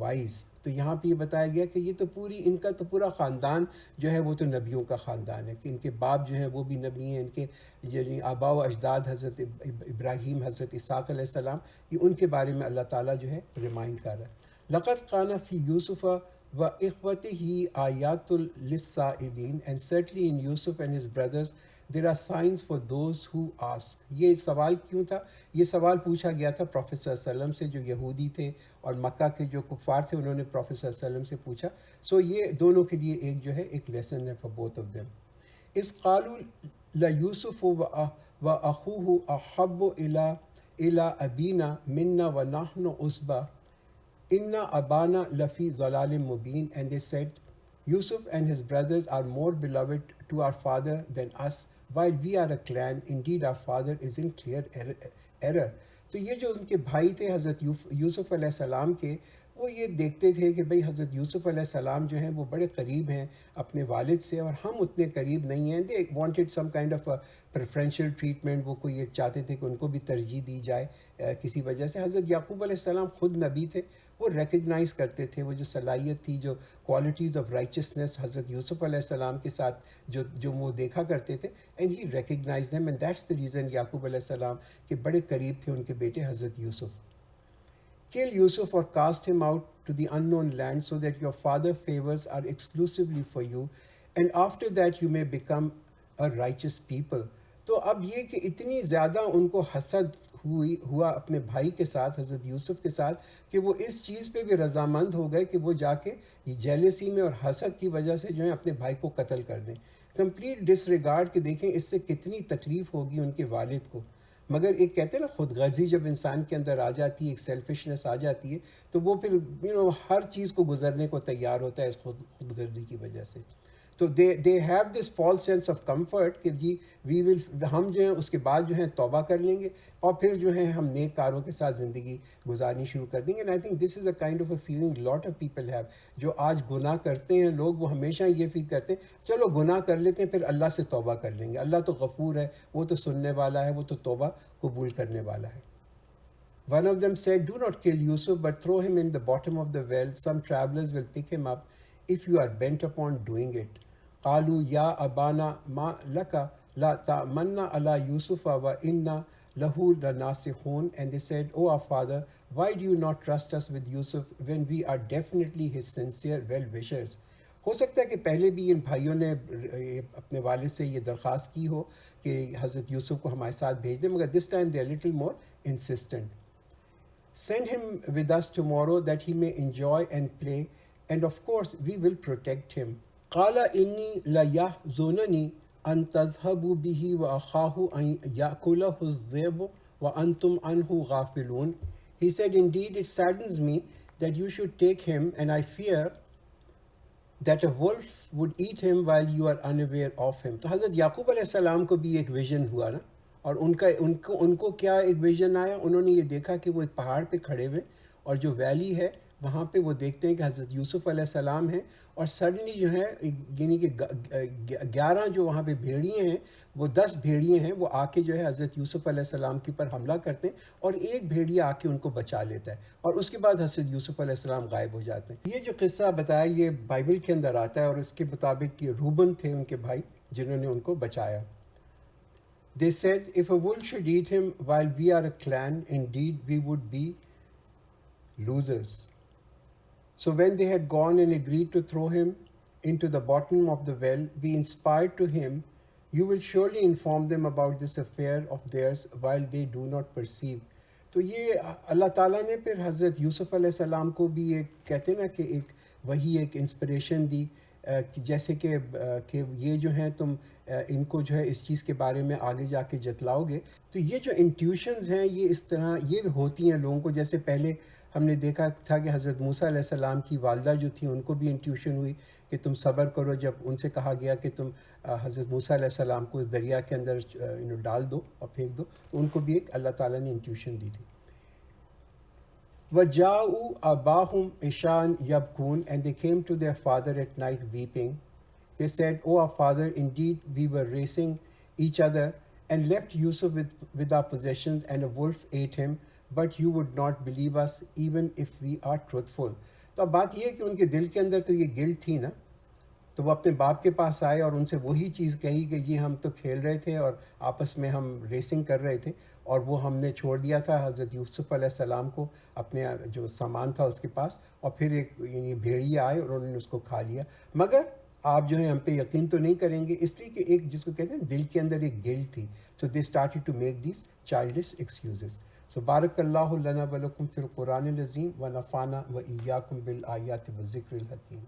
wise. تو یہاں پہ یہ بتایا گیا کہ یہ تو ان کا تو پورا خاندان جو ہے وہ تو نبیوں کا خاندان ہے، کہ ان کے باپ جو ہیں وہ بھی نبی ہیں، ان کے یعنی آباء و اجداد حضرت ابراہیم، حضرت اسحاق علیہ السلام، یہ ان کے بارے میں اللہ تعالیٰ جو ہے ریمائنڈ کر رہا ہے. لَقَدْ كَانَ فِي يُوسُفَ وَإِخْوَتِهِ آيَاتٌ لِلسَّائِلِينَ. And certainly in Yusuf and his brothers there are signs for those who ask. یہ سوال کیوں تھا؟ یہ سوال پوچھا گیا تھا پروفیٹ صلی اللہ علیہ وسلم سے، جو یہودی تھے اور مکہ کے جو کفار تھے انہوں نے پروفیٹ صلی اللہ علیہ وسلم سے پوچھا. سو یہ دونوں کے لیے ایک جو ہے ایک لیسن ہے فار بوتھ آف دیم. اِذْ قَالُوا لَيُوسُفُ وَأَخُوهُ أَحَبُّ إِلَىٰ أَبِينَا مِنَّا وَنَحْنُ عُصْبَةٌ Inna abana lafi zalalim mubin. And they said, Yusuf and his brothers are more beloved to our father than us, while we are a clan. Indeed, our father is in clear error. تو یہ جو ان کے بھائی تھے حضرت یوسف علیہ السلام کے، وہ یہ دیکھتے تھے کہ بھئی حضرت یوسف علیہ السلام جو ہیں وہ بڑے قریب ہیں اپنے والد سے اور ہم اتنے قریب نہیں ہیں. They wanted some kind of preferential treatment, وہ کوئی یہ چاہتے تھے کہ ان کو بھی ترجیح دی جائے کسی وجہ سے. حضرت یعقوب علیہ السلام خود نبی تھے، وہ ریکگنائز کرتے تھے وہ جو صلاحیت تھی، جو کوالٹیز آف رائچسنس حضرت یوسف علیہ السلام کے ساتھ جو وہ دیکھا کرتے تھے. And he recognised them, and that's the reason یعقوب علیہ السلام کے بڑے قریب تھے ان کے بیٹے حضرت یوسف. Kill Yusuf or cast him out to the unknown land so that your father favors are exclusively for you, and after that you may become a righteous people. تو اب یہ کہ اتنی زیادہ ان کو حسد ہوا اپنے بھائی کے ساتھ حضرت یوسف کے ساتھ کہ وہ اس چیز پہ بھی رضامند ہو گئے کہ وہ جا کے جیلسی میں اور حسد کی وجہ سے جو ہے اپنے بھائی کو قتل کر دیں. کمپلیٹ ڈس ریگارڈ کہ دیکھیں اس سے کتنی تکلیف ہوگی ان کے والد کو. مگر ایک کہتے ہیں نا خود غرضی جب انسان کے اندر آ جاتی ہے، ایک سیلفشنس آ جاتی ہے، تو وہ پھر ہر چیز کو گزرنے کو تیار ہوتا ہے اس خود غرضی کی وجہ سے. تو they have this false sense of comfort کہ جی ہم جو ہیں اس کے بعد جو ہیں توبہ کر لیں گے اور پھر جو ہے ہم نیک کاروں کے ساتھ زندگی گزارنی شروع کر دیں گے. And I think this is a kind of a feeling lot of people have. جو آج گناہ کرتے ہیں لوگ، وہ ہمیشہ یہ فیل کرتے ہیں چلو گناہ کر لیتے ہیں پھر اللہ سے توبہ کر لیں گے، اللہ تو غفور ہے، وہ تو سننے والا ہے، وہ تو توبہ قبول کرنے والا ہے. One of them said, "Do not kill Yusuf, but throw him in the bottom of the well. Some travelers will pick him up. if you are bent upon doing it. قالوا يا أبانا ما لك لا تأمنا على يوسف وإنا له لناصحون. And they said, "Oh our father, why do you not trust us with Yusuf when we are definitely his sincere well-wishers?" ہو سکتا ہے کہ پہلے بھی ان بھائیوں نے اپنے والد سے یہ درخواست کی ہو کہ حضرت یوسف کو ہمارے ساتھ بھیج دیں، مگر this time they are little more insistent. Send him with us tomorrow that he may enjoy and play, and of course we will protect him. قال إني ليحزنني أن تذهبوا به وأخاه أن يأكله الذئب وأنتم عنه غافلون. He said, "Indeed, it saddens me that you should take him, and I fear that a wolf would eat him while you are unaware of him." تو حضرت یعقوب علیہ السلام کو بھی ایک ویژن ہوا نا، اور ان کو کیا ایک ویژن آیا. انہوں نے یہ دیکھا کہ وہ ایک پہاڑ پہ کھڑے ہوئے اور جو ویلی ہے وہاں پہ وہ دیکھتے ہیں کہ حضرت یوسف علیہ السلام ہیں، اور سڈنلی جو ہے یعنی کہ 11 جو وہاں پہ بھیڑیے ہیں، وہ 10 بھیڑیے ہیں، وہ آ کے جو ہے حضرت یوسف علیہ السلام کے پر حملہ کرتے ہیں، اور ایک بھیڑیا آ کے ان کو بچا لیتا ہے، اور اس کے بعد حضرت یوسف علیہ السلام غائب ہو جاتے ہیں. یہ جو قصہ بتایا یہ بائبل کے اندر آتا ہے، اور اس کے مطابق یہ روبن تھے ان کے بھائی جنہوں نے ان کو بچایا. They said, "If a wolf should eat him while we are a clan, indeed we would be losers." So when they had gone and agreed to throw him into the bottom of the well, we inspired to him, "You will surely inform them about this affair of theirs while they do not perceive." تو یہ اللہ تعالیٰ نے پھر حضرت یوسف علیہ السلام کو بھی ایک کہتے ہیں نا کہ ایک وہی ایک انسپریشن دی، جیسے کہ یہ جو ہیں تم ان کو جو ہے اس چیز کے بارے میں آگے جا کے جتلاؤ گے. تو یہ جو انٹیوشنز ہیں یہ اس طرح یہ ہوتی ہیں لوگوں کو. جیسے پہلے ہم نے دیکھا تھا کہ حضرت موسیٰ علیہ السلام کی والدہ جو تھیں ان کو بھی انٹیوشن ہوئی کہ تم صبر کرو، جب ان سے کہا گیا کہ تم حضرت موسیٰ علیہ السلام کو اس دریا کے اندر ڈال دو اور پھینک دو، تو ان کو بھی ایک اللہ تعالیٰ نے انٹیوشن دی تھی. وَجَاءُوا أَبَاهُمْ عِشَاءً يَبْكُونَ. And they came to their father at night weeping. They said, "Oh our father, indeed we were racing each other and left Yusuf with our possessions, and a wolf ate him, but you would not believe us even if we are truthful." تو اب بات یہ ہے کہ ان کے دل کے اندر تو یہ گلٹ تھی نا، تو وہ اپنے باپ کے پاس آئے اور ان سے وہی چیز کہی کہ جی ہم تو کھیل رہے تھے اور آپس میں ہم ریسنگ کر رہے تھے، اور وہ ہم نے چھوڑ دیا تھا حضرت یوسف علیہ السلام کو اپنے جو سامان تھا اس کے پاس، اور پھر ایک یعنی بھیڑیا آئے اور انہوں نے اس کو کھا لیا. مگر آپ جو ہے ہم پہ یقین تو نہیں کریں گے، اس لیے کہ ایک جس کو کہتے ہیں دل کے اندر ایک گلٹ تھی. So they started to make these childish excuses. So بارک اللہ لنا ولکم فی القرآن العظیم ونفعنا وإیاکم بالآیات والذکر الحکیم.